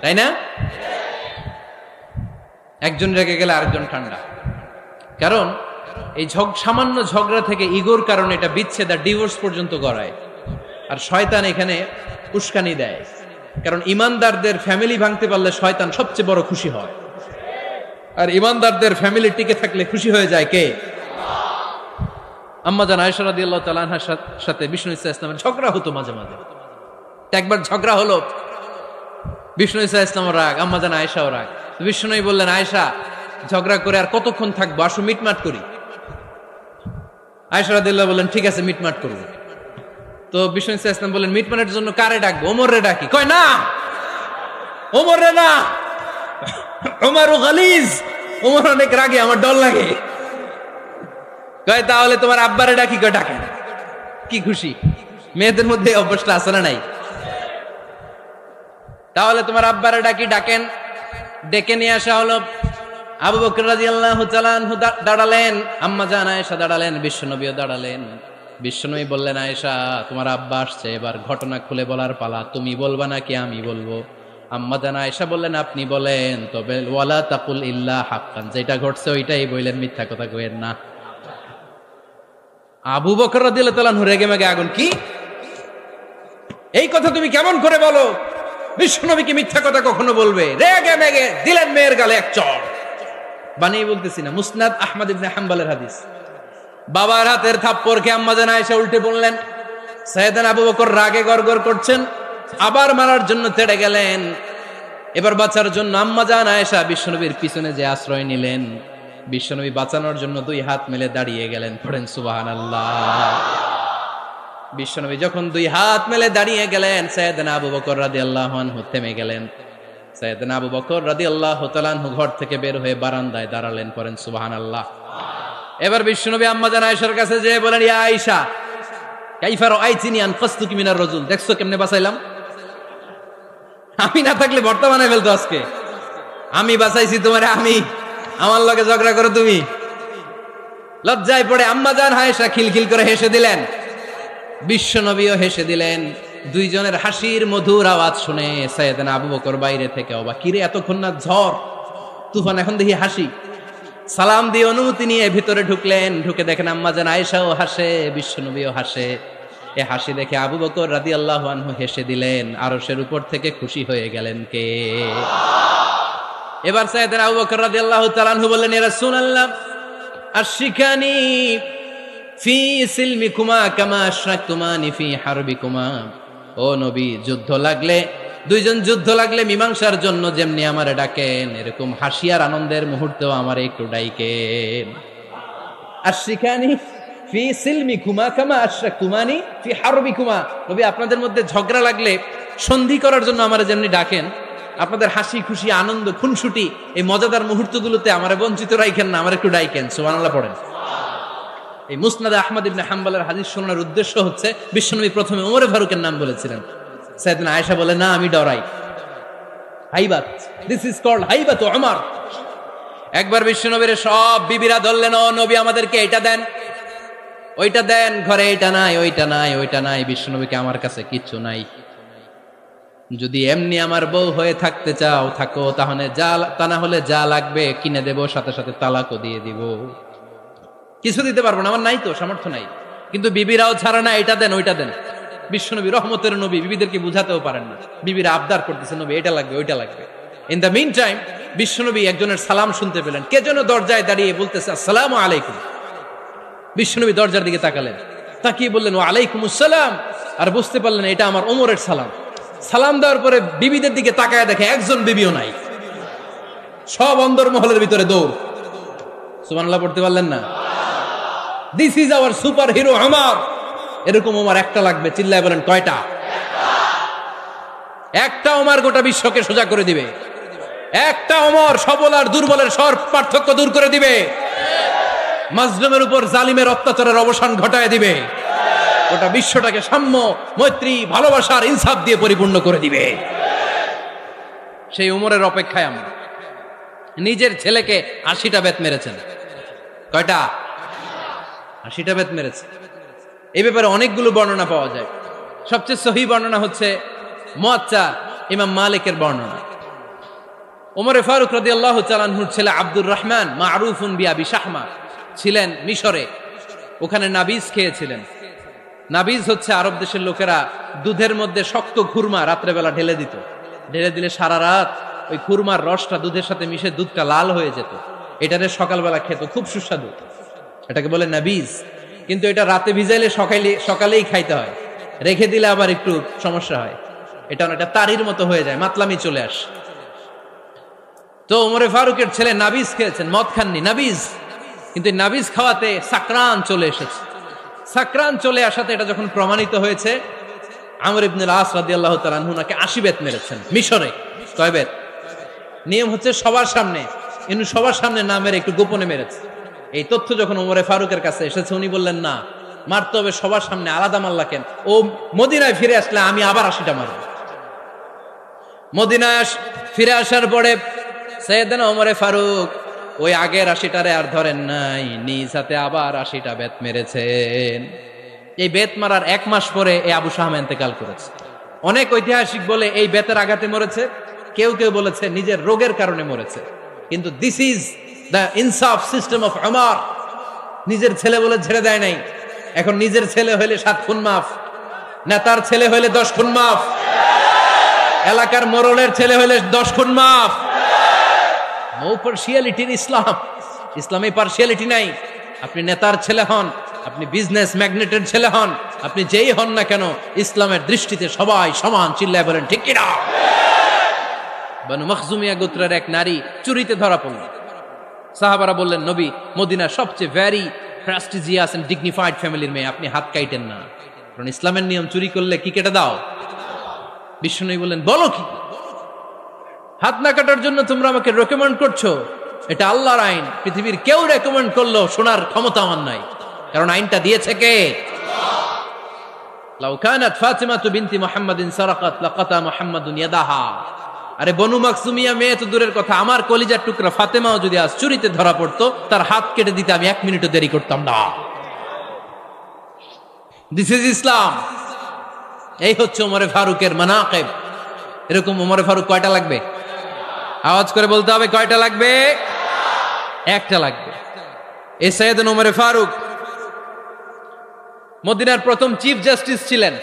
তাই না? একজন রেগে গেলে আরেকজন ঠান্ডা। কারণ এই সামান্য ঝগড়া থেকে, ইগোর কারণে এটা বিচ্ছেদ আর ডিভোর্স পর্যন্ত গড়ায়। আর শয়তান এখানে উস্কানি দেয়, কারণ ইমানদারদের ফ্যামিলি ভাঙতে পারলে শয়তান সবচেয়ে বড় খুশি হয়। আর ইমানদারদের ফ্যামিলি টিকে থাকলে খুশি হয়ে যায় কে? আম্মাজান আয়েশা রাদিয়াল্লাহু তাআলা আনহার সাথে বিষ্ণু ইসা ইসলামের ঝগড়া হতো মাঝে মাঝে। একবার ঝগড়া হলো, বিষ্ণু ইসা ইসলামের রাগ, আম্মাজান আয়েশাও রাগ। বিষ্ণুই বললেন, আয়েশা, ঝগড়া করে আর কতক্ষণ থাকবো, আসো মিটমাট করি। আয়েশা রাদিয়াল্লাহু বললেন, ঠিক আছে, মিটমাট করবো। তো বিষ্ণু ইসা ইসলাম বললেন, মিটমাটের জন্য কারে ডাকবো? ওমর রে ডাকি। কয় না, ওমর রে না, ওমর গালিজ, ওমর অনেক রাগে, আমার ডর লাগে। কয় তাহলে তোমার আব্বারে ডাকি। কয় ডাকেন। কি খুশি! মেয়েদের মধ্যে অভ্যাসটা আছে না নাই? তাহলে তোমার আব্বারে ডাকি, ডাকেন। ডেকে নিয়ে আসা হলো। আবু বকর রাদিয়াল্লাহু তাআলা আনহু দাঁড়ালেন, আম্মাজান আয়েশা দাঁড়ালেন, বিশ্বনবীও দাঁড়ালেন। বিশ্বনবী বললেন, আয়েশা, তোমার আব্বা আসছে, এবার ঘটনা খুলে বলার পালা। তুমি বলবা নাকি আমি বলবো? আম্মাজান আয়েশা বললেন, আপনি বলেন, তবে ওয়ালা তাকুল ইল্লা হাক্কান, যেটা ঘটছে ওইটাই বললেন, মিথ্যা কথা কইেন না। আবু বকর রাদিয়াল্লাহু তাআলা আনহু রেগে মেগে আগুন। কি এই কথা তুমি কেমন করে বলো? বিশ্বনবী কি মিথ্যা কথা কখনো বলবে? রেগে মেগে দিলেন মেয়ের গালে এক চড়। বানিয়ে বলতেছি না, মুসনাদ আহমদ ইবনে হাম্বলের হাদিস। বাবার হাতের থাপ্পড়কে আম্মাজান আয়েশা উল্টে বললেন। সাইয়েদনা আবু বকর রাগে গড়গড় করছেন, আবার মারার জন্য তেড়ে গেলেন। এবার বাঁচার জন্য আম্মা জান আয়েশা বিশ্বনবীর পিছনে যে আশ্রয় নিলেন, বিশ্বনবী বাঁচানোর জন্য দুই হাত মেলে দাঁড়িয়ে গেলেন। পড়েন সুবহানাল্লাহ। বিশ্বনবী যখন দুই হাত মেলে দাঁড়িয়ে গেলেন, সাইয়েদনা আবু বকর রাদিয়াল্লাহু আনহু থেমে গেলেন। সাইয়েদনা আবু বকর রাদিয়াল্লাহু তাআলা আনহু ঘর থেকে বের হয়ে বারান্দায় দাঁড়ালেন। পড়েন সুবহানাল্লাহ। এবার বিশ্বনবী আম্মা জান আয়েশার কাছে যেয়ে বলেন, ইয়া আয়েশা কাইফা রাআইতিনি আনকাসতুকি মিনার রাজুল, দেখছো কেমনে বাঁচাইলাম? আমি না থাকলে বর্তমানে ফেলতো আজকে। আমি বাঁচাইছি তোমারে, আমি আমার লগে ঝগড়া করো তুমি। লজ্জায় পড়ে আম্মা জান আয়েশা খিলখিল করে হেসে দিলেন, বিশ্বনবীও হেসে দিলেন। দুইজনের হাসির মধুর আওয়াজ শুনে সাইয়েদনা আবু বকর বাইরে থেকে অবাক, কিরে এতক্ষণ না ঝড় তুফান, এখন দেখি হাসি। সালাম দিয়ে অনুমতি নিয়ে ভিতরে ঢুকলেন। ঢুকে দেখেন আম্মা জান আয়েশাও হাসে, বিশ্বনবীও হাসে। এ হাসি দেখে আবু বকর রাদিয়াল্লাহু আনহু হেসে দিলেন। আরশের উপর থেকে খুশি হয়ে গেলেন কে? এবার সাইয়েদনা আবু বকর রাদিয়াল্লাহু তাআলা আনহু বললেন, ইয়া রাসূলুল্লাহ আশরিকানি ফি সিলমিকুমা কামা আশরাকতুমানি ফি হারবিকুমা। ও নবী, যুদ্ধ লাগলে, দুইজন যুদ্ধ লাগলে মীমাংসার জন্য যেমনি আমারে ডাকেন, এরকম হাসি আর আনন্দের মুহূর্তেও আমারে একটু ডাইকেন। আশরিকানি ফি সিলমিকুমা কামা আশরাকতুমানি ফি হারবিকুমা। নবী, আপনাদের মধ্যে ঝগড়া লাগলে সন্ধি করার জন্য আমারে যেমনি ডাকেন, আপনাদের হাসি খুশি আনন্দ খুনসুটি এই মজাদার মুহূর্তগুলোতে আমারে বঞ্চিত রাখেন না, আমার একটু ডাইকেন। সুবহানাল্লাহ পড়েন। এই মুসনাদে আহমদ ইবনে হাম্বলের হাদিস শোনার উদ্দেশ্য হচ্ছে, বিশ্বনবী প্রথমে ওমর ফারুকের নাম বলেছিলেন। সাইয়েদনা আয়েশা বলে, না আমি ডরাই। হাইবাত, দিস ইজ কল্ড হাইবাত ওমর। একবার বিশ্বনবীর সব বিবিরা ধরলেন, ও নবী আমাদেরকে এটা দেন, ওইটা দেন, ঘরে এটা নাই, ওইটা নাই, ওইটা নাই। বিশ্বনবীকে, আমার কাছে কিচ্ছু নাই, যদি এমনি আমার বউ হয়ে থাকতে চাও থাকো, তাহলে তা না হলে যা লাগবে কিনে দেব, সাথে সাথে তালাকও দিয়ে দিব। কিছু দিতে পারবো না, আমার নাই তো, সামর্থ্য নাই। কিন্তু বিবিরাও ছাড়া না, এটা দেন ওইটা দেন। বিশ্বনবী রহমতের নবী, বিবিদেরকে বুঝাতেও পারেন না, বিবিরা আবদার করতেছে, নবী এটা লাগবে ওইটা লাগবে। ইন দ্য মিন টাইম বিশ্বনবী একজনের সালাম শুনতে পেলেন। কে যেন দরজায় দাঁড়িয়ে বলতেছে, আসসালামু আলাইকুম। বিশ্বনবী দরজার দিকে তাকালেন, তাকিয়ে বললেন, ওয়া আলাইকুমুস সালাম। আর বুঝতে পারলেন এটা আমার ওমরের সালাম। সালাম দেওয়ার পরে বিবিদের দিকে তাকায় দেখে একজন বিবিও নাই, সব অন্দরমহলের ভিতরে দৌড়। সুবহানাল্লাহ পড়তে পারলেন না? This is our super hero Omar. এরকম ওমর একটা লাগবে, চিল্লায় বলেন কয়টা? একটা ওমর গোটা বিশ্বকে সোজা করে দিবে। একটা ওমর সবল আর দুর্বলের সব পার্থক্য দূর করে দিবে। মাজলুমের উপর জালিমের অত্যাচারের অবসান ঘটায় দিবে। গোটা বিশ্বটাকে সাম্য, মৈত্রী, ভালোবাসার ইনসাফ দিয়ে পরিপূর্ণ করে দিবে। সেই উমরের অপেক্ষায় আমরা। নিজের ছেলেকে 80টা বেত মেরেছেন। কয়টা? 80টা বেত মেরেছে। এই ব্যাপারে অনেকগুলো বর্ণনা পাওয়া যায়। সবচেয়ে সহিহ বর্ণনা হচ্ছে মুয়াত্তা ইমাম মালিকের বর্ণনা। ওমর ফারুক রাদিয়াল্লাহু তাআলা আনহুর ছেলে আব্দুর রহমান মারুফুন বিআবি শাহমা ছিলেন মিশরে। ওখানে নাবিজ খেয়েছিলেন। নাবিজ হচ্ছে আরব দেশের লোকেরা দুধের মধ্যে শক্ত খুরমা রাত্রেবেলা ঢেলে দিত। ঢেলে দিলে সারা রাত ওই খুরমার রসটা দুধের সাথে মিশে দুধটা লাল হয়ে যেত। এটারে সকালবেলা খেত, খুব সুস্বাদু। এটাকে বলে নাবিজ। কিন্তু এটা রাতে ভিজাইলে সকালেই খাইতে হয়, রেখে দিলে আবার একটু সমস্যা হয়। এটা অনেকটা তারির মতো হয়ে যায়, মাতলামি চলে আসে। তো ওমরে ফারুকের ছেলে নাবিজ খেয়েছেন, মদ খাননি, নাবিজ। কিন্তু নাবিজ খাওয়াতে সাকরান চলে এসেছে। সাকরান চলে আসাতে এটা যখন প্রমাণিত হয়েছে, আমর ইবনুল আস রাদিয়াল্লাহু তাআলা আনহু নাকি 80 বেত মেরেছেন মিশরে। কয় বেত? নিয়ম হচ্ছে সবার সামনে, কিন্তু সবার সামনে না মেরে একটু গোপনে মেরেছে। এই তথ্য যখন ওমরে ফারুকের কাছে এসেছে, উনি বললেন, না, মারতে হবে সবার সামনে, আলাদা মারলা কেন? ও মদিনায় ফিরে আসলে আমি আবার 80টা মারব। মদিনায় ফিরে আসার পরে সাইয়েদনা ওমরে ফারুক ওই আগের 80টারে আর ধরেন নাই, নিজ হাতে আবার 80টা বেত মেরেছেন। এই বেত মারার 1 মাস পরে এই আবু শাহমা ইন্তেকাল করেছে। অনেক ঐতিহাসিক বলে এই বেতের আঘাতে মরেছে, কেউ কেউ বলেছে নিজের রোগের কারণে মরেছে। কিন্তু দিস ইজ দ্য ইনসাফ সিস্টেম অফ ওমর। নিজের ছেলে বলে ছেড়ে দেয় নাই। এখন নিজের ছেলে হইলে 7 খুন মাফ, নেতার ছেলে হইলে 10 খুন মাফ, এলাকার মোড়লের ছেলে হইলে 10 খুন মাফ। নো পার্সিয়ালিটি ইন ইসলাম। ইসলামে পার্সিয়ালিটি নাই। আপনি নেতার ছেলে হন, আপনি বিজনেস ম্যাগনেটের ছেলে হন, আপনি যেই হন না কেন, ইসলামের দৃষ্টিতে সবাই সমান। চিল্লায় বলেন ঠিক কিনা? বনু মখজুমিয়া গোত্রের এক নারী চুরিতে ধরা পড়ল। সাহাবারা বললেন, নবী মদিনার সবচেয়ে ভেরি প্রেস্টিজিয়াস এন্ড ডিগনিফাইড ফ্যামিলির মেয়ে, আপনি হাত কাটেন না, কারণ ইসলামের নিয়ম চুরি করলে কি কেটে দাও। বিষ্ণু বললেন, বলো কি, হাত না কাটার জন্য তোমরা আমাকে রেকমেন্ড করছো? এটা আল্লাহর আইন, পৃথিবীর কেউ রেকমেন্ড করলো শোনার ক্ষমতা আমার নাই, কারণ আইনটা দিয়েছে কে? লাউ কানাত ফাতিমাতু বিনতি মুহাম্মাদিন সারাকাত লাকাতা মুহাম্মাদুন ইয়াদাহা। আরে বনু মাকসুমিয়া মেয়ে তো দূরের কথা, আমার কলিজার টুকরা ফাতেমাও যদি আজ চুরিতে ধরা পড়তো, তার হাত কেটে দিতে আমি 1 মিনিটও দেরি করতাম না। দিস ইজ ইসলাম। এই হচ্ছে ওমরে ফারুকের মানাকিব। এরকম ওমরে ফারুক কয়টা লাগবে? আওয়াজ করে বলতে হবে, কয়টা লাগবে? একটা লাগবে। এই সাইয়েদনা ওমরে ফারুক মদিনার প্রথম চিফ জাস্টিস ছিলেন।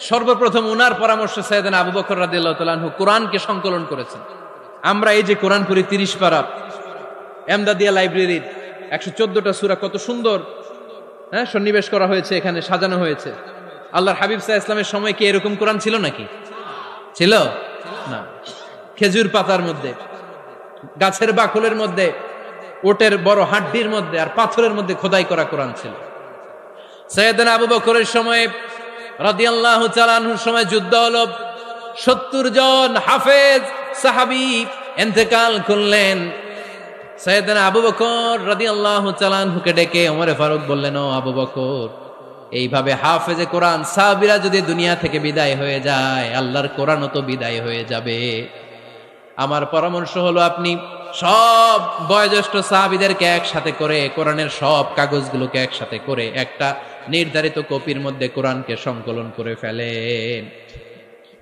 সর্বপ্রথম উনার পরামর্শে সাইয়েদনা আবু বকর রাদিয়াল্লাহু তাআলা আনহু কোরআনকে সংকলন করেছেন। আমরা এই যে কোরআন পড়ি 30 পারা, এমদাদিয়া লাইব্রেরির 114টা সূরা, কত সুন্দর সন্নিবেশ করা হয়েছে, এখানে সাজানো হয়েছে। আল্লাহর হাবিব সাল্লাল্লাহু আলাইহি ওয়াসাল্লামের সময় কি এরকম কোরআন ছিল নাকি? ছিল না। খেজুর পাতার মধ্যে, গাছের বাকলের মধ্যে, ওটের বড় হাড্ডির মধ্যে আর পাথরের মধ্যে খোদাই করা কোরআন ছিল। সাইয়েদনা আবু বকরের সময় রাদিয়াল্লাহু তাআলা আনহুর সময় যুদ্ধ হলো, 70 জন হাফেজ সাহাবী ইন্তেকাল করলেন। সাইয়েদনা আবু বকর রাদিয়াল্লাহু তাআলা আনহুকে ডেকে ওমরে ফারুক বললেন, ও আবু বকর, এইভাবে হাফেজে কোরআন সাহাবীরা যদি দুনিয়া থেকে বিদায় হয়ে যায়, আল্লাহর কোরআনও তো বিদায় হয়ে যাবে। আমার পরামর্শ হলো আপনি সব বয়োজ্যেষ্ঠ সাহাবীদেরকে একসাথে করে কোরআনের সব কাগজগুলোকে একসাথে করে একটা নির্ধারিত কপির মধ্যে কোরআনকে সংকলন করে ফেলেন।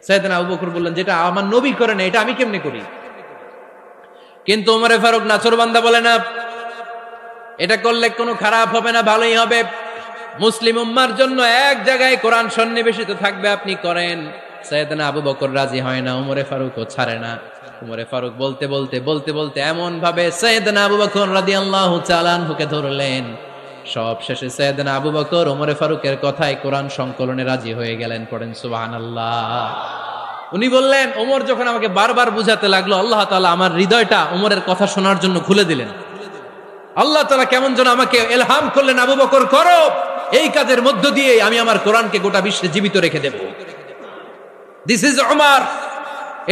সাইয়েদনা আবু বকর বললেন, যেটা আমার নবী করে না, এটা আমি কেমনে করি? কিন্তু ওমরে ফারুক নাছোড়বান্দা বলে না, এটা করলে কোনো খারাপ হবে না, ভালোই হবে। মুসলিম উম্মার জন্য এক জায়গায় কোরআন সন্নিবেশিত থাকবে, আপনি করেন। সাইয়েদনা আবু বকর রাজি হয় না, ওমরে ফারুকও ছাড়ে না। ওমরে ফারুক বলতে বলতে বলতে বলতে এমন ভাবে সাইয়েদনা আবু বকর রাদিয়াল্লাহু তাআলা আনহুকে ধরলেন, সব শেষে সাইয়েদনা আবু বকর ওমরে ফারুকের কথায় কোরআন সংকলনে রাজি হয়ে গেলেন। পড়েন সুবহানাল্লাহ। উনি বললেন, ওমর যখন আমাকে বারবার বুঝাতে লাগলো, আল্লাহ তাআলা আমার হৃদয়টা ওমরের কথা শোনার জন্য খুলে দিলেন। আল্লাহ তাআলা কেমন যেন আমাকে ইলহাম করলেন, আবু বকর করো, এই কাজের মধ্য দিয়ে আমি আমার কোরআনকে গোটা বিশ্বে জীবিত রেখে দেব। This is Omar.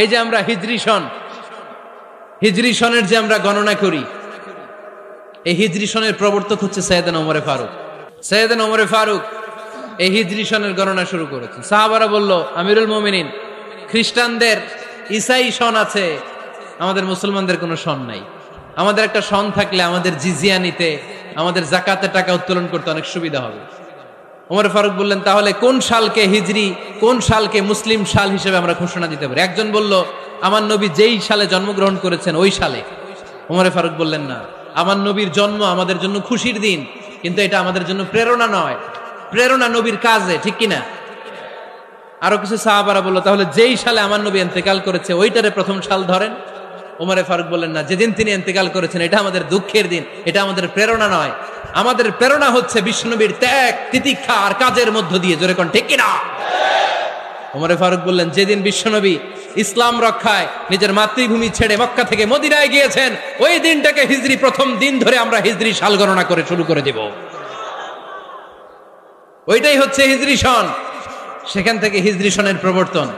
এই যে আমরা হিজরি সনের যে আমরা গণনা করি, এই হিজরি সনের প্রবর্তক হচ্ছে সাইয়েদনা ওমরে ফারুক। সাইয়েদনা ওমরে ফারুক এই হিজরি সনের গণনা শুরু করেছেন। সাহাবারা বলল, আমিরুল মুমিনিন, খ্রিস্টানদের ঈসাই সন আছে, আমাদের মুসলমানদের কোনো সন নাই। আমাদের একটা সন থাকলে আমাদের জিজিয়া নিতে, আমাদের যাকাতের টাকা উত্তোলন করতে অনেক সুবিধা হবে। ওমর ফারুক বললেন, তাহলে কোন সালকে হিজরি, কোন সালকে মুসলিম সাল হিসেবে আমরা ঘোষণা দিতে পারি? একজন বলল, আমার নবী যেই সালে জন্মগ্রহণ করেছেন ওই সালে। ওমর ফারুক বললেন, না, আমার নবীর জন্ম আমাদের জন্য খুশির দিন, কিন্তু এটা আমাদের জন্য প্রেরণা নয়, প্রেরণা নবীর কাজে, ঠিক কিনা? আরো কিছু সাহাবারা বলল, তাহলে যেই সালে আমার নবী ইন্তেকাল করেছে ওইটারে প্রথম সাল ধরেন। ওমর ফারুক বললেন, না, যেদিন তিনি ইন্তেকাল করেছেন এটা আমাদের দুঃখের দিন, এটা আমাদের প্রেরণা নয়। আমাদের প্রেরণা হচ্ছে বিশ্বনবীর ত্যাগ, তিতিক্ষা আর কাজের মধ্য দিয়ে। জোরে কোন ঠিক কিনা? ওমর ফারুক বললেন, যেদিন বিশ্বনবী ইসলাম রক্ষায় নিজের মাতৃভূমি ছেড়ে মক্কা থেকে মদিনায় গিয়েছেন, ওই দিনটাকে হিজরি প্রথম দিন ধরে আমরা হিজরি সাল গণনা করে শুরু করে দেব। ওইটাই হচ্ছে হিজরি সন। সেখান থেকে হিজরি সনের প্রবর্তন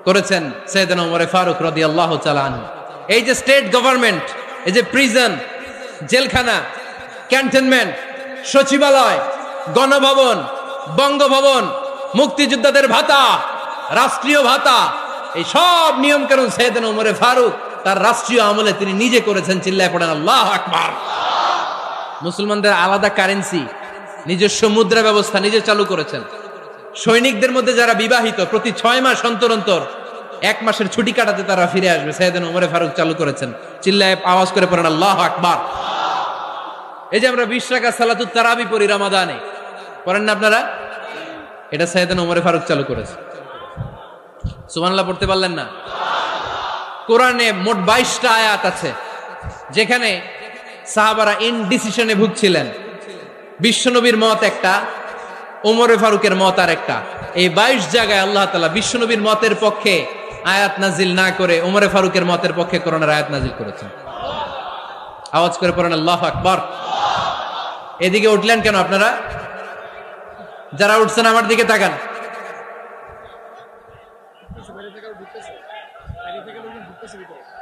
করেছেন সাইয়েদনা ওমর ফারুক রাদিয়াল্লাহু তাআলা আনহু। এই যে স্টেট গভর্নমেন্ট, এই যে প্রিজন, জেলখানা, ক্যান্টনমেন্ট, সচিবালয়, গণভবন, বঙ্গভবন, মুক্তিযোদ্ধাদের ভাতা, রাষ্ট্রীয় ভাতা, এই সব নিয়ম কানুন সাইয়েদনা ওমর ফারুক তার রাষ্ট্রীয় আমলে তিনি নিজে করেছেন। চিল্লায় পড়েন আল্লাহু আকবার। মুসলমানদের আলাদা কারেন্সি, নিজস্ব মুদ্রা ব্যবস্থা নিজে চালু করেছেন। সৈনিকদের মধ্যে যারা বিবাহিত, প্রতি 6 মাস অন্তর অন্তর 1 মাসের ছুটি কাটাতে তারা ফিরে আসবে, সাইয়েদনা ওমর ফারুক চালু করেছেন। চিল্লায় আওয়াজ করে পড়েন আল্লাহু আকবার। এই যে আমরা 20 রাকাত সালাতুত তারাবি পড়ি রমাদানে, পড়েন না আপনারা? এটা সাইয়েদনা ওমর ফারুক চালু করেছে। সুবহানাল্লাহ পড়তে পারলেন না? কোরআনে মোট 22টা আয়াত আছে যেখানে সাহাবারা ইনডিসিশনে ভুগছিলেন। বিশ্বনবীর মত একটা, ওমর ফারুকের মত আর একটা। এই 22 জায়গায় আল্লাহ তাআলা বিশ্বনবীর মতের পক্ষে আয়াত নাজিল না করে ওমরে ফারুকের মতের পক্ষে করোনার আয়াত নাজিল করেছেন। আওয়াজ করে পড়েন আল্লাহু আকবার। এদিকে উঠলেন কেন আপনারা? যারা উঠছেন আমার দিকে তাকান।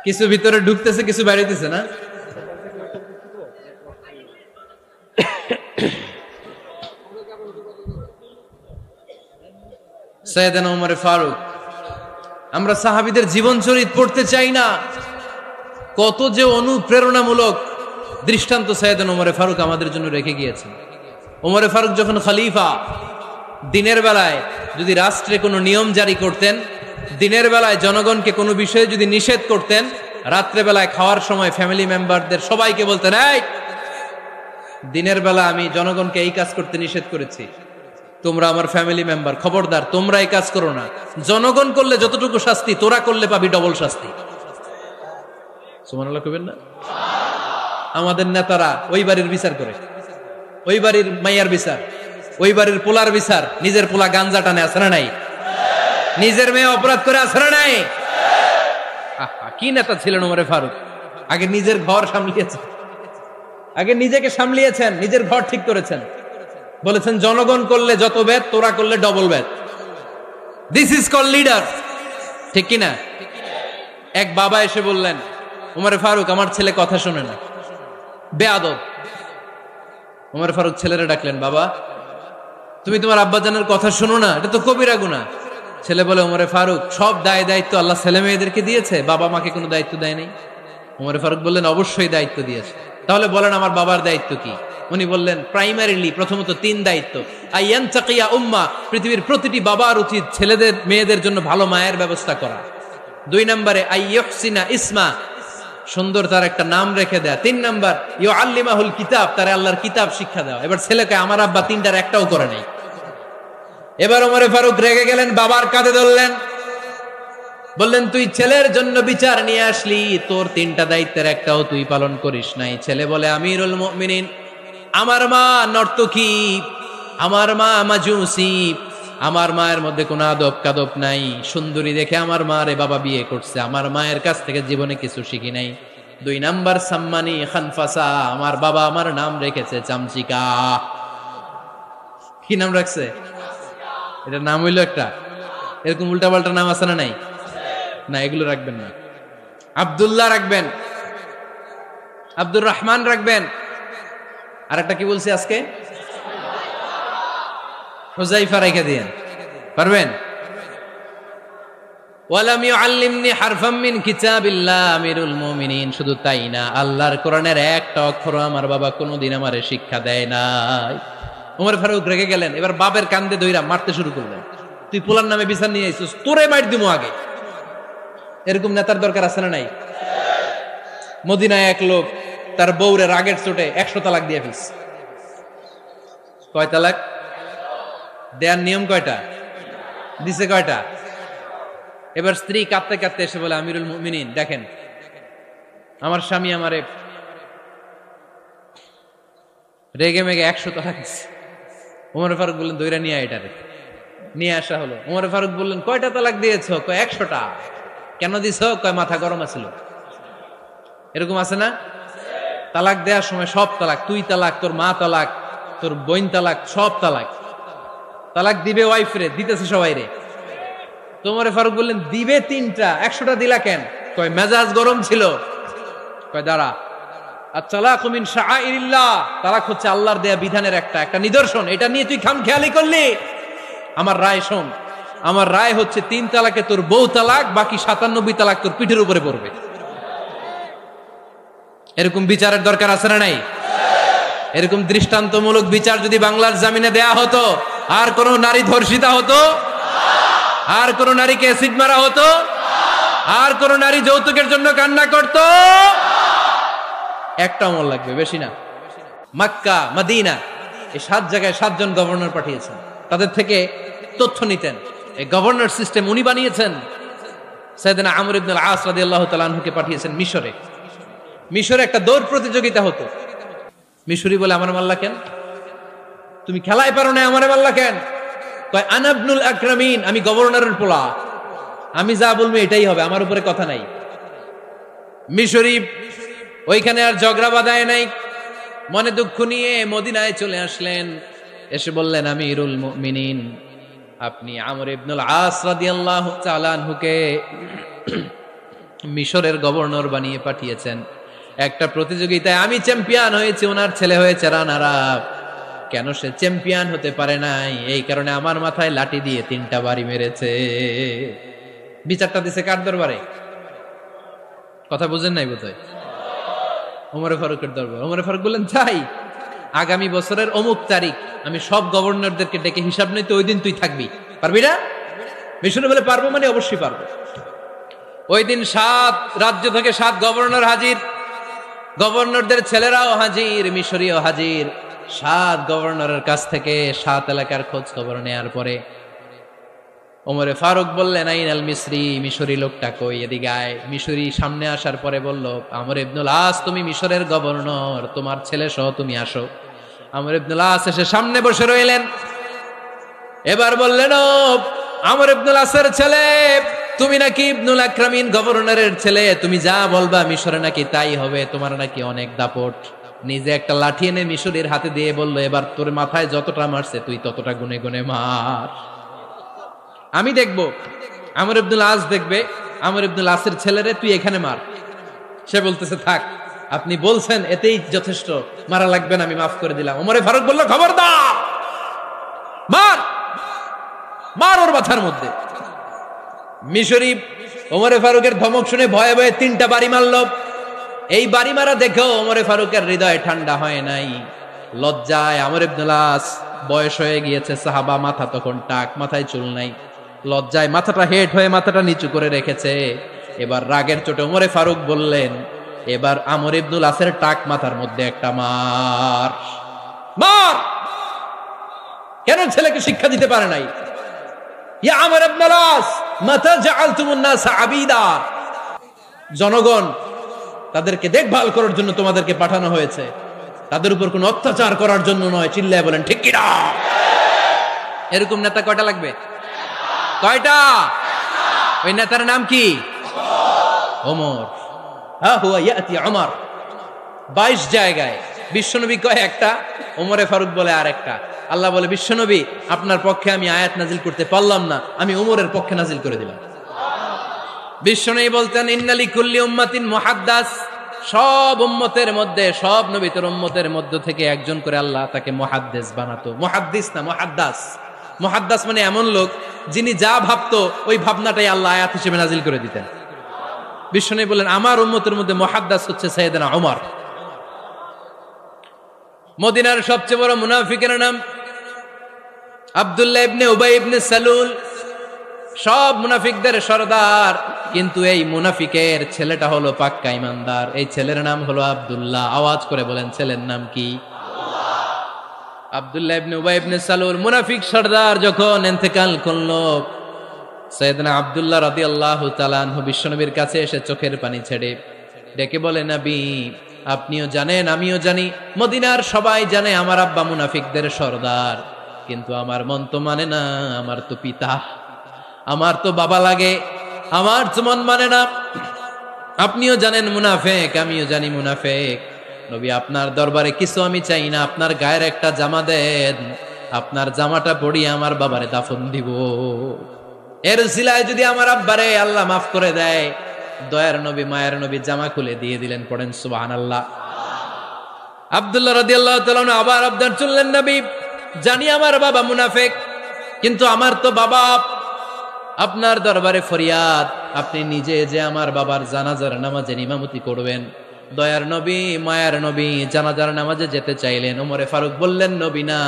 কিছু ভিতরে ঢুকতেছে, কিছু বাইরেতেছে না? সাইয়েদনা ওমর ফারুক, আমরা সাহাবীদের জীবন চরিত পড়তে চাই না, কত যে অনুপ্রেরণামূলক দৃষ্টান্ত সাইয়েদনা ওমর ফারুক আমাদের জন্য রেখে গিয়েছেন। ওমর ফারুক যখন খলিফা, দিনের বেলায় যদি রাষ্ট্রে কোনো নিয়ম জারি করতেন, দিনের বেলায় জনগণকে কোনো বিষয়ে যদি নিষেধ করতেন, রাত্রে বেলায় খাওয়ার সময় ফ্যামিলি মেম্বারদের সবাইকে বলতেন, এই দিনের বেলা আমি জনগণকে এই কাজ করতে নিষেধ করেছি, তোমরা আমার ফ্যামিলি মেম্বার, খবরদার তোমরা এই কাজ করো না। জনগণ করলে যতটুকু শাস্তি, তোরা করলে পাবি ডবল শাস্তি। সুবহানাল্লাহ কইবেন না? আমাদের নেতারা ওই বাড়ির বিচার করে, ওই বাড়ির মাইয়ার বিচার, ওই বাড়ির পোলার বিচার, নিজের পোলা গাঞ্জা টানে, আছে না নাই? নিজের মেয়ে অপরাধ করে, আছে না নাই? কি নেতা ছিলেন ওমর ফারুক! আগে নিজের ঘর সামলিয়েছেন, আগে নিজেকে সামলিয়েছেন, নিজের ঘর ঠিক করেছেন, বলেছেন জনগণ করলে যত বেদ, তোরা করলে double Veda. This is call leader, ঠিক কিনা? এক বাবা এসে বললেন, ওমর ফারুক আমার ছেলে কথা শোনে না, বেয়াদব। ওমর ফারুক ছেলেরা ডাকলেন, বাবা তুমি তোমার আব্বাজানের কথা শোনো না, এটা তো কবিরা গুনাহ। ছেলে বলে, ওমর ফারুক সব দায় দায়িত্ব আল্লাহ ছেলে মেয়েদেরকে দিয়েছে, বাবা মাকে কোনো দায়িত্ব দেয় নাই। ওমর ফারুক বললেন, অবশ্যই দায়িত্ব দিয়েছে। তাহলে বলেন আমার বাবার দায়িত্ব কি? উনি বললেন, প্রাইমারিলি প্রথমত 3 দায়িত্ব। আইয়ান তাকিয়া উম্মা, পৃথিবীর প্রতিটি বাবার উচিত ছেলেদের মেয়েদের জন্য ভালো মায়ের ব্যবস্থা করা। 2 নম্বরে আইয়ুহসিনা ইসমা, সুন্দর তার একটা নাম রেখে দেয়া। 3 নম্বর ইউআল্লিমাহুল কিতাব, তার আল্লাহর কিতাব শিক্ষা দেওয়া। এবার ছেলেকে আমার আব্বা 3টার একটাও করে নাই। এবার ওমর ফারুক রেগে গেলেন, বাবার কাঁধে ধরলেন, বললেন তুই ছেলের জন্য বিচার নিয়ে আসলি, তোর 3টা দায়িত্বের একটাও তুই পালন করিস নাই। ছেলে বলে, আমিরুল মুমিনিন, আমার মা নর্তকী, আমার মা মাজুসি, আমার মায়ের মধ্যে কোনো আদব কাদব নাই, সুন্দরী দেখে আমার মারে বাবা বিয়ে করছে, আমার মায়ের কাছ থেকে জীবনে কিছু শিখি নাই। 2 নাম্বার সাম্মানি খানফাসা, আমার বাবা আমার নাম রেখেছে চামচিকা। কি নাম রাখছে? এটা নাম হইলো একটা, এরকম উল্টা পাল্টা নাম আছে না নাই? না, এগুলো রাখবেন না। আব্দুল্লাহ রাখবেন, আব্দুর রহমান রাখবেন, আর একটা কি বলছি আজকে? হুজাইফা রেখে দিয়েন, পারবেন? ওয়ালাম ইউআল্লিমনি হারফাম মিন কিতাবিল্লাহ, আমিরুল মুমিনিন। শুধু তাই না, আল্লাহর কোরআনের একটা অক্ষর আমার বাবা কোনোদিন আমারে শিক্ষা দেয় নাই। ওমর ফারুক রেগে গেলেন, এবার বাপের কান্দে দইরা মারতে শুরু করলেন। তুই পোলার নামে বিচার নিয়ে আইছিস, তোরে মার দিমু আগে। এরকম নেতার দরকার আছে না নাই? মদিনায় এক লোক তার বউরে রাগের চোটে 100 তালাক দিয়ে ফেলছে। কয় তালাক দেয়ার নিয়ম? কয়টা দিছে? কয়টা? এবার স্ত্রী কাঁদতে কাঁদতে এসে বলে, আমিরুল মুমিনিন দেখেন, আমার স্বামী আমারে রেগে মেগে 100 তালাক দিচ্ছে। ওমর ফারুক বললেন, দইরা নিয়ে এটারে। নিয়ে আসা হলো। ওমর ফারুক বললেন, কয়টা তালাক দিয়েছ? কয় 100টা। কেন দিছ? কয় মাথা গরম আছিল। এরকম আছে না? তালাক দেওয়ার সময় সব তালাক, তুই তালাক, তোর মা তালাক, তোর বোন তালাক, সব তালাক। তালাক দিবে ওয়াইফ রে, দিতেছে সবাই রে। ওমর ফারুক বললেন, দিবে 3টা, 100টা দিলা কেন? কয় মেজাজ গরম ছিল। কয় দাঁড়া, আত-তালাকু মিন শাআইরিল্লাহ, তালাক হচ্ছে আল্লাহর দেয়া বিধানের একটা নিদর্শন, এটা নিয়ে তুই খামখেয়ালি করলি। আমার রায় শোন, আমার রায় হচ্ছে 3 তালাকে তোর বউ তালাক, বাকি 97 তালাক তোর পিঠের উপরে পড়বে। এরকম বিচারের দরকার আছে না নাই? এরকম দৃষ্টান্তমূলক বিচার যদি বাংলার জমিনে দেয়া হতো, আর কোন নারী ধর্ষিতা হতো? আর কোন নারীকে অ্যাসিড মারা হতো? আর কোন নারী যৌতুকের জন্য কান্না করতো? একটা আমল লাগবে, বেশি না। মক্কা, মদিনা, এই 7 জায়গায় 7 জন গভর্নর পাঠিয়েছেন, তাদের থেকে তথ্য নিতেন। এই গভর্নর সিস্টেম উনি বানিয়েছেন। সাইয়েদনা আমর ইবনে আল আস রাদিয়াল্লাহু তাআলা আনহুকে পাঠিয়েছেন মিশরে। মিশরে একটা দৌড় প্রতিযোগিতা হতো। মিশরি বলে, আমার মাল্লা কেন? তুমি খেলায় পারো না, আমারে মাল্লা কেন? কয় আনা ইবনুল আকরামিন, আমি গভর্নরের পোলা, আমি যা বলবো এটাই হবে, আমার উপরে কথা নাই। মিশরি ওইখানে আর ঝগড়া বাঁধায় নাই, মনে দুঃখ নিয়ে মদিনায় চলে আসলেন। এসে বললেন, আমিরুল মুমিনিন, আপনি আমর ইবনুল আস রাদিয়াল্লাহু তাআলা আনহুকে মিশরের গভর্নর বানিয়ে পাঠিয়েছেন। একটা প্রতিযোগিতায় আমি চ্যাম্পিয়ন হয়েছি, ওনার ছেলে হয়েছে রানার আপ। কেন সে চ্যাম্পিয়ন হতে পারে নাই? এই কারণে আমার মাথায় লাঠি দিয়ে 3টা বাড়ি মেরেছে। বিচারটা দিছে কার দরবারে? কথা বুঝেন নাই বোধহয়? ওমরে ফারুকের দরবার। ওমরে ফারুক বললেন, যাই, আগামী বছরের অমুক তারিখ আমি সব গভর্নরদেরকে ডেকে হিসাব নিতে, ওই দিন তুই থাকবি। পারবি না? মিশনে বলে, পারবো মানে অবশ্যই পারবো। ওই দিন 7 রাজ্য থেকে 7 গভর্নর হাজির, গভর্নরদের ছেলেরাও হাজির, মিশরীয় হাজির। 7 গভর্নরের কাছ থেকে 7 এলাকার খোঁজ খবর নেয়ার পরে ওমরে ফারুক বললেন, আইনাল মিসরি, মিশরি লোকটা কই, এদিকে আয়। মিশরি সামনে আসার পরে বলল, আমর ইবনুল আস, তুমি মিশরের গভর্নর, তোমার ছেলে সহ তুমি আসো। আমর ইবনুল আস এসে সামনে বসে রইলেন। এবার বললেন, ও আমর ইবনুল আসের ছেলে, তুমি নাকি ইবনুল আকরামিন গভর্নরের ছেলে, তুমি যা বলবা মিশরে নাকি তাই হবে, তোমার নাকি অনেক দাপট। নিজে একটা লাঠি এনে মিশরীর হাতে দিয়ে বলল, এবার তোর মাথায় যতটা মারছে তুই ততটা গুনে গুনে মার, আমি দেখবো। আমর ইবনুল আস দেখবে, আমর ইবনুল আসের ছেলেরে তুই এখানে মার। সে বলতেছে, থাক, আপনি বলছেন এতেই যথেষ্ট, মারা লাগবে না, আমি মাফ করে দিলাম। ওমরে ফারুক বলল, খবরদার, মার, মার ওর মাথার মধ্যে। মিশরি ওমরে ফারুকের ধমক শুনে ভয়ে ভয়ে 3টা বাড়ি মারল। এই বাড়ি মারা দেখেও ওমরে ফারুকের হৃদয় ঠান্ডা হয় নাই। লজ্জায় আমর ইবনুল আস, বয়স হয়ে গিয়েছে সাহাবা, মাথা তখন টাক, মাথায় চুল নাই, লজ্জায় মাথাটা হেট হয়ে মাথাটা নিচু করে রেখেছে। এবার রাগের চোটে ওমরে ফারুক বললেন, এবার আমর ইবনুল আসের টাক মাথার মধ্যে একটা মার, মার। কেন ছেলেকে শিক্ষা দিতে পারে নাই? ইয়া আমর ইবনুল আস, মাতা জাআলতুমুন নাস আবিদা, জনগণ তাদেরকে দেখভাল করার জন্য তোমাদেরকে পাঠানো হয়েছে, তাদের উপর কোনো অত্যাচার করার জন্য নয়। চিল্লায় বলেন ঠিক কি না? এরকম নেতা কয়টা লাগবে? কয়টা? ওই নেতার নাম কি? ওমর। হ্যাঁ, হুয়া ইয়াতি ওমর। 22 জায়গায় বিশ্বনবী কয় একটা, ওমরে ফারুক বলে আর একটা। আল্লাহ বলে, বিশ্বনবী আপনার পক্ষে আমি আয়াত নাজিল করতে পারলাম না, আমি ওমরের পক্ষে নাজিল করে দিলাম। বিশ্বনবী বলতেন, ইন্নালি কুল্লি উম্মাতিন মুহাদ্দাস, সব উম্মতের মধ্যে, সব নবীর উম্মতের মধ্য থেকে একজন করে আল্লাহ তাকে মুহাদ্দিস বানাতো। মুহাদ্দিস না, মুহাদ্দাস। মুহাদ্দাস মানে এমন লোক যিনি যা ভাবতো ওই ভাবনাটাই আল্লাহ আয়াত হিসেবে নাজিল করে দিতেন। বিশ্বনবী বললেন, আমার উম্মতের মধ্যে মুহাদ্দাস হচ্ছে সাইয়েদনা ওমর। মদিনার সবচেয়ে বড় মুনাফিকের নাম আব্দুল্লাহ ইবনে উবাই ইবনে সালুল, সব মুনাফিকদের সরদার। কিন্তু এই মুনাফিকের ছেলেটা হলো পাক্কা ইমানদার, এই ছেলের নাম হলো আব্দুল্লাহ। আওয়াজ করে বলেন, ছেলের নাম কি? আব্দুল্লাহ ইবনে উবাই ইবনে সালুল, মুনাফিক সরদার যখন ইন্তেকাল করলো, সাইয়েদনা আব্দুল্লাহ রাদিয়াল্লাহু তাআলা আনহু বিশ্বনবীর কাছে এসে চোখের পানি ছেড়ে ডেকে বলে, নবী আপনিও জানেন, আমিও জানি, মদিনার সবাই জানে আমার আব্বা মুনাফিকদের সরদার, কিন্তু আমার মন তো মানে না, আমার তো পিতা, আমার তো বাবা লাগে, আমার তো মন মানে না। আপনিও জানেন মুনাফিক, আমিও জানি মুনাফিক। নবী আপনার দরবারে কিছু আমি চাই না, আপনার গায়ের একটা জামা দেন, আপনার জামাটা পরিয়ে আমার বাবারে দাফন দিব। এর উসিলায় যদি আমার আব্বারে আল্লাহ মাফ করে দেয়, দয়ার নবী মায়ের নবী জামা খুলে দিয়ে দিলেন। পড়েন সুবহানাল্লাহ। আব্দুল্লাহ রাদিয়াল্লাহু তাআলা আবার আবদার চললেন, নবী জানি আমার বাবা মুনাফিক, কিন্তু আমার তো বাবা, আপনার দরবারে ফরিয়াদ, আপনি নিজে যে আমার বাবার জানাজার নামাজের ইমামতি করবেন। দয়ার নবী মায়ার নবী জানাজার নামাজে যেতে চাইলেন। ওমরে ফারুক বললেন, নবী না,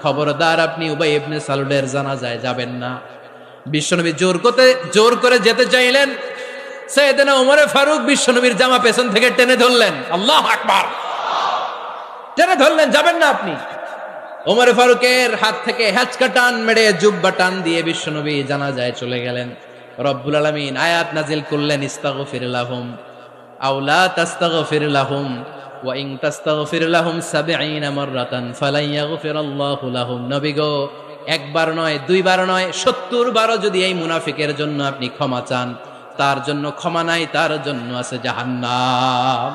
খবরদার আপনি উবাই ইবনে সালুলের জানাজায় যাবেন না। বিশ্বনবী জোর করে যেতে চাইলেন। সাইয়েদনা ওমরে ফারুক বিশ্বনবীর জামা পেছন থেকে টেনে ধরলেন। আল্লাহু আকবার। টেনে ধরলেন, যাবেন না আপনি। ওমরে ফারুকের হাত থেকে হ্যাচকা টান মেরে জুব্বা টান দিয়ে বিশ্বনবী জানাজায় চলে গেলেন। রব্বুল আলামিন আয়াত নাজিল করলেন, ইস্তাগফির লাহুম আও লা তাস্তাগফির লাহুম ওয়া ইন তাস্তাগফির লাহুম 70 মাররাতান ফালান ইয়াগফিরাল্লাহু লাহুম। নবী গো, একবার নয়, দুইবার নয়, 70 বারও যদি এই মুনাফিকের জন্য আপনি ক্ষমা চান, তার জন্য ক্ষমা নাই, তার জন্য আছে জাহান্নাম।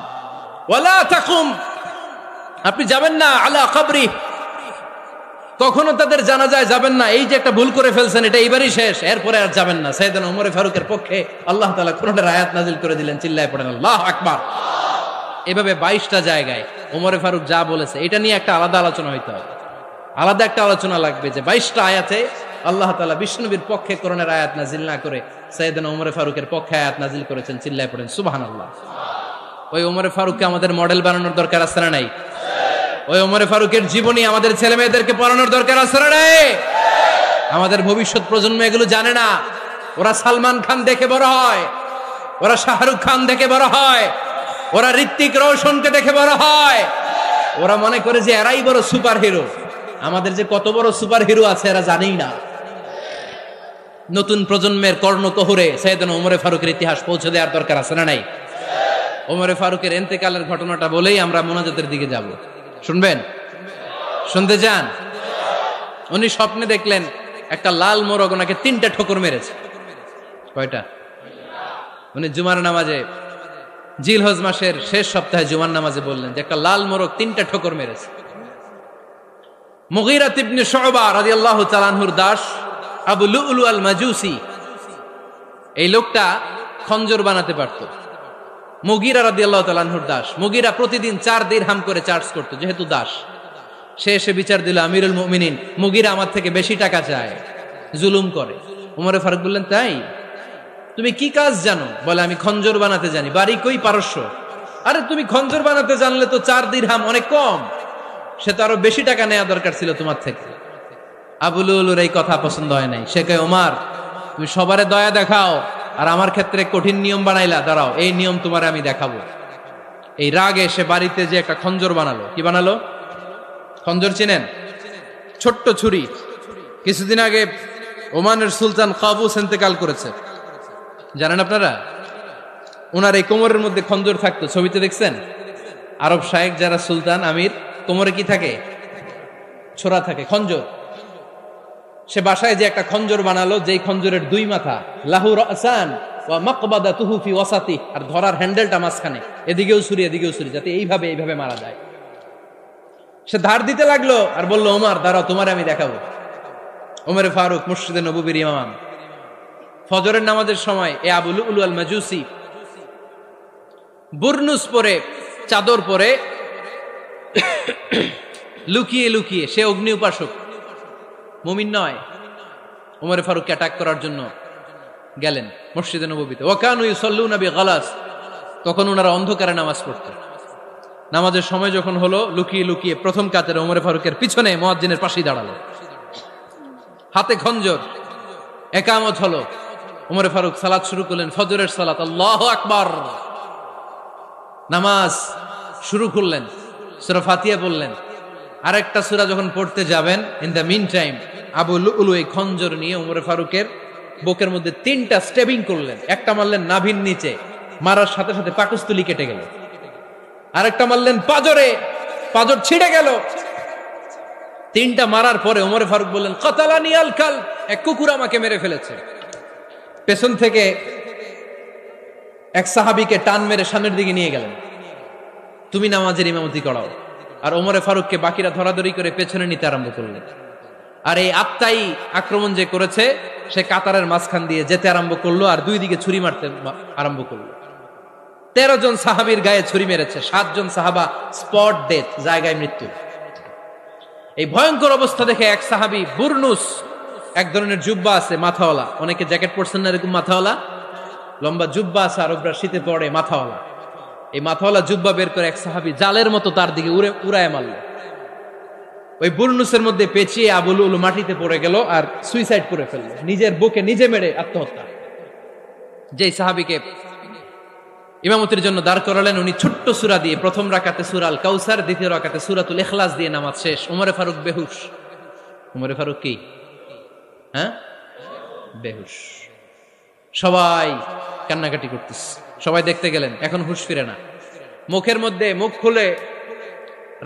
ওয়ালা তাকুম, আপনি যাবেন না আলা কবরি, কখনো তাদের জানাজায় যাবেন না। এই যে একটা ভুল করে ফেলছেন, এটা এইবারই শেষ, এরপরে আর যাবেন না। সাইয়েদনা ওমর ফারুকের পক্ষে আল্লাহ তাআলা কোরআনের আয়াত নাযিল করে দিলেন, চিল্লায় পড়েন আল্লাহু আকবার। এভাবে 22টা জায়গায় ওমর ফারুক যা বলেছে, এটা নিয়ে একটা আলাদা আলোচনা হইতে হবে, আলাদা একটা আলোচনা লাগবে যে 22টা আয়াতে আল্লাহ তাআলা বিষ্ণুবীর পক্ষে কোরআনের আয়াত নাযিল না করে সাইয়েদনা ওমর ফারুকের পক্ষে আয়াত নাযিল করেছেন, চিল্লায় পড়েন সুবহানাল্লাহ। ওই ওমর ফারুককে আমাদের মডেল বানানোর দরকার আছে না নাই? ওই ওমর ফারুকের জীবনী আমাদের ছেলে মেয়েদেরকে পড়ানোর দরকার আছে না নাই? আমাদের ভবিষ্যৎ প্রজন্ম এগুলো জানে না। ওরা সালমান খান দেখে বড় হয়, ওরা শাহরুখ খান দেখে বড় হয়, ওরা ঋত্বিক রোশনকে দেখে বড় হয়, ওরা মনে করে যে এরাই বড় সুপার হিরো। আমাদের যে কত বড় সুপার হিরো আছে এরা জানেই না। নতুন প্রজন্মের কর্ণকহুরে সাইয়েদনা ওমর ফারুকের ইতিহাস পৌঁছে দেওয়ার দরকার আছে না নাই? ওমর ফারুকের ইন্তেকালের ঘটনাটা বলেই আমরা মোনাজাতের দিকে যাব। শুনবেন? শুনতে চান? উনি স্বপ্নে দেখলেন একটা লাল মোরগ ওনাকে 3টা ঠোকর মেরেছে। কয়টা? উনি জুমার নামাজে, জিলহজ মাসের শেষ সপ্তাহে জুমার নামাজে বললেন যে একটা লাল মোরগ 3টা ঠোকর মেরেছে। মুগীরা ইবনে শুবা রাদিয়াল্লাহু তাআলা আনহুর দাস আবু লুলু আল মাজুসি, এই লোকটা খঞ্জর বানাতে পারত। মুগীরা রাদিয়াল্লাহু তাআলা আনহুর দাস। মুগীরা প্রতিদিন 4 দিরহাম করে চার্জ করত, যেহেতু দাস। সে এসে বিচার দিল, আমিরুল মুমিনিন, মুগীরা আমার থেকে বেশি টাকা চায়, জুলুম করে। ওমর ফারুক বললেন, তাই? তুমি কি কাজ জানো? বলে, আমি খঞ্জর বানাতে জানি। বাড়ি কই? পারস্য। আরে তুমি খঞ্জর বানাতে জানলে তো 4 দিরহাম অনেক কম, সে তো আরো বেশি টাকা নেওয়া দরকার ছিল তোমার থেকে। আবু লুলুর এই কথা পছন্দ হয় নাই। সে কয়, ওমর তুমি সবারে দয়া দেখাও আর আমার ক্ষেত্রে কঠিন নিয়ম বানাইলা, দাঁড়াও এই নিয়ম তোমারে আমি দেখাবো। এই রাগে সে বাড়িতে যে একটা খঞ্জর বানালো। কি বানালো? খঞ্জর চিনেন? ছোট্ট ছুরি। কিছুদিন আগে ওমানের সুলতান কাবুস ইন্তেকাল করেছে, জানেন আপনারা? ওনার এই কোমরের মধ্যে খঞ্জর থাকতো, ছবিতে দেখছেন? আরব শায়েখ যারা সুলতান, আমির, কোমরে কি থাকে? ছোরা থাকে, খঞ্জর। সে বাসায় যে একটা খঞ্জর বানালো, যেই খঞ্জরের 2 মাথা, লাহু রাসান ওয়া মাকবাদাতুহু ফি ওয়াসাতি, আর ধরার হ্যান্ডেলটা মাঝখানে, এদিকেও ছুরি এদিকেও ছুরি, যাতে এইভাবে এইভাবে মারা যায়। সে ধার দিতে লাগলো আর বলল, ওমর দাঁড়াও তোমারে আমি দেখাবো। ওমর ফারুক মসজিদে নববীর ইমাম, ফজরের নামাজের সময় এ আবু লুলু আল মাজুসি বুরনুস পরে, চাদর পরে, লুকিয়ে লুকিয়ে, সে অগ্নি উপাসক, মুমিন নয়। ওমর ফারুককে অ্যাটাক করার জন্য গেলেন মসজিদে নববীতে। ওয়াকানু ইউসাল্লুনা বিগালাস, তখন ওনারা অন্ধকারে নামাজ পড়তেন। নামাজের সময় যখন হলো, লুকিয়ে লুকিয়ে প্রথম কাতারে ওমর ফারুকের পিছনে মুয়াজ্জিনের পাশেই দাঁড়ালো, হাতে খঞ্জর। একামত হলো, ওমর ফারুক সালাত শুরু করলেন, ফজরের সালাত, আল্লাহু আকবার। নামাজ শুরু করলেন, সূরা ফাতিহা বললেন। আরেকটা সূরা যখন পড়তে যাবেন, in the meantime Abu Lulu এই খঞ্জর নিয়ে ওমর ফারুকের বুকের মধ্যে 3টা স্টেবিং করলেন। একটা মারলেন নাভির নিচে, মারার সাথে সাথে পাকস্থলী কেটে গেল। আরেকটা মারলেন পাজরে, পাজর ছিঁড়ে গেল। 3টা মারার পরে ওমর ফারুক বললেন, কাতালানি আল কালব, এক কুকুর আমাকে মেরে ফেলেছে। পেছন থেকে এক সাহাবীকে টান মেরে সামনের দিকে নিয়ে গেলেন, তুমি নামাজের ইমামতি করাও। আর ওমর ফারুককে বাকিরা ধরাধরি করে পেছনে নিতে আরম্ভ করলেন। আর এই আত্মাই আক্রমণ যে করেছে, সে কাতারের মাঝখান দিয়ে যেতে আরম্ভ করলো আর 2 দিকে ছুরি মারতে আরম্ভ করলো। 13 জন সাহাবীর গায়ে ছুরি মেরেছে, 7 জন সাহাবা স্পট ডেথ, জায়গায় মৃত্যু। এই ভয়ঙ্কর অবস্থা দেখে এক সাহাবী বুরনুস, এক ধরনের জুব্বা আছে মাথাওয়ালা, অনেকে জ্যাকেট পরছেন না এরকম মাথাওয়ালা, লম্বা জুব্বা আছে, আরবরা শীতে পরে মাথাওয়ালা, এই মাথাওয়ালা জুব্বা বের করে এক সাহাবী জালের মতো তার দিকে উড়ায় মারল। ওই বুরনুসের মধ্যে পেঁচিয়ে আবু লুলু মাটিতে পড়ে গেল আর সুইসাইড করে ফেলল, নিজের বুকে নিজে মেরে আত্মহত্যা। যেই সাহাবীকে ইমামতির জন্য দাঁড় করালেন, উনি ছোট্ট সূরা দিয়ে প্রথম রাকাতে সূরা আল কাউসার, দ্বিতীয় রাকাতে সূরাতুল ইখলাস দিয়ে নামাজ শেষ। ওমর ফারুক বেহুশ। ওমর ফারুক কি? হ্যাঁ, বেহুশ। সবাই কান্নাকাটি করতেছে, সবাই দেখতে গেলেন, এখন হুঁশ ফিরে না। মুখের মধ্যে, মুখ খুলে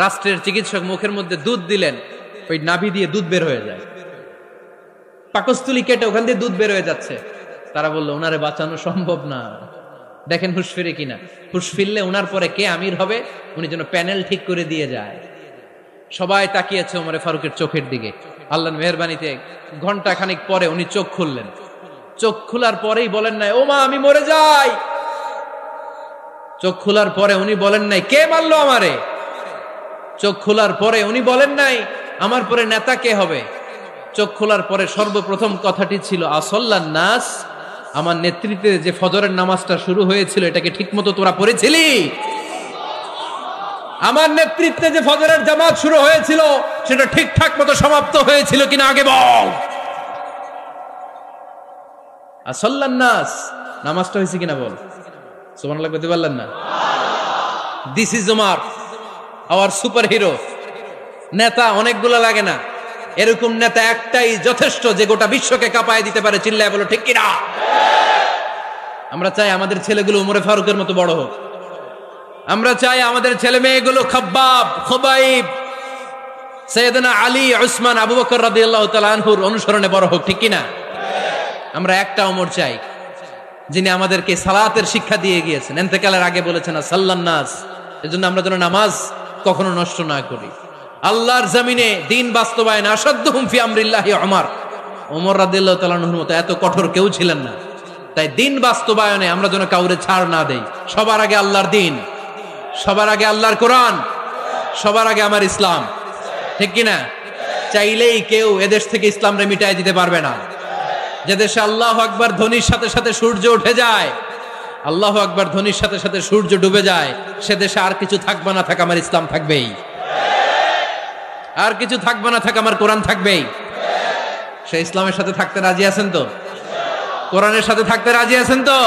রাষ্ট্রের চিকিৎসক মুখের মধ্যে দুধ দিলেন, ওই নাভি দিয়ে দুধ বের হয়ে যায়। পাকস্থলী কেটে ওখান দিয়ে দুধ বের হয়ে যাচ্ছে। তারা বললো ওনারে বাঁচানো সম্ভব না, দেখেন হুঁশ ফিরে কিনা। হুঁশ ফিরলে ওনার পরে কে আমির হবে, উনি যেন প্যানেল ঠিক করে দিয়ে যায়। সবাই তাকিয়েছে ওমরে ফারুকের চোখের দিকে। আল্লাহর মেহেরবানিতে ঘন্টা খানিক পরে উনি চোখ খুললেন। চোখ খোলার পরেই বলেন নাই ও মা আমি মরে যাই। চোখ খোলার পরে উনি বলেন নাই কে মারলো আমারে। চোখ খোলার পরে উনি বলেন নাই আমার পরে নেতা কে হবে। চোখ খোলার পরে সর্বপ্রথম কথাটি ছিল আসল্লান নাস, আমার নেতৃত্বে যে ফজরের নামাজটা শুরু হয়েছিল এটাকে ঠিকমতো তোরা পড়েছিলি? আমার নেতৃত্বে যে ফজরের জামাত শুরু হয়েছিল সেটা ঠিকঠাক মতো সমাপ্ত হয়েছিল কিনা আগে বল। আসল্লান নাস, নামাজটা হয়েছে কিনা বল। সুবহানাল্লাহ বলতে পারলেন না? This is Omar, hour super hero. নেতা অনেকগুলো লাগে না, এরকম নেতা একটাই যথেষ্ট যে গোটা বিশ্বকে কাঁপায় দিতে পারে। চিল্লায় বলো ঠিক কিনা? আমরা চাই আমাদের ছেলেগুলো উমরে ফারুকের মতো বড় হোক। আমরা চাই আমাদের ছেলে মেয়েগুলো খাব্বাব, খুবাইব, সাইয়েদনা আলী, উসমান, আবু বকর রাদিয়াল্লাহু তাআলা আনহুর অনুসরণে বড় হোক। ঠিক কিনা? আমরা একটা ওমর চাই যিনি আমাদেরকে সালাতের শিক্ষা দিয়ে গিয়েছেন, ইন্তেকালের আগে বলেছেন সাল্লান নাস। এজন্য আমরা যেন নামাজ কখনো নষ্ট না করি। আল্লাহর জমিনে দিন বাস্তবায়ন আসাদ্দুহুম ফি আমরিল্লাহি ওমর রাদিয়াল্লাহু তাআলা আনহুর মতো এত কঠোর কেউ ছিলেন না। তাই দিন বাস্তবায়নে আমরা যেন কাউরে ছাড় না দেই। সবার আগে আল্লাহর দিন, সবার আগে আল্লাহর কোরআন, সবার আগে আমার ইসলাম। ঠিক কিনা? চাইলেই কেউ এদেশ থেকে ইসলামরে মিটাই দিতে পারবে না। যে দেশে আল্লাহু আকবার ধ্বনির সাথে সাথে সূর্য উঠে যায়, আল্লাহু আকবার ধ্বনির সাথে সাথে সূর্য ডুবে যায়, সে দেশে আর কিছু থাকবে না থাক আমার ইসলাম থাকবেই, আর কিছু থাকবে না থাক আমার কোরআন থাকবেই। সে ইসলামের সাথে থাকতে রাজি আছেন তো? কোরআনের সাথে থাকতে রাজি আছেন তো?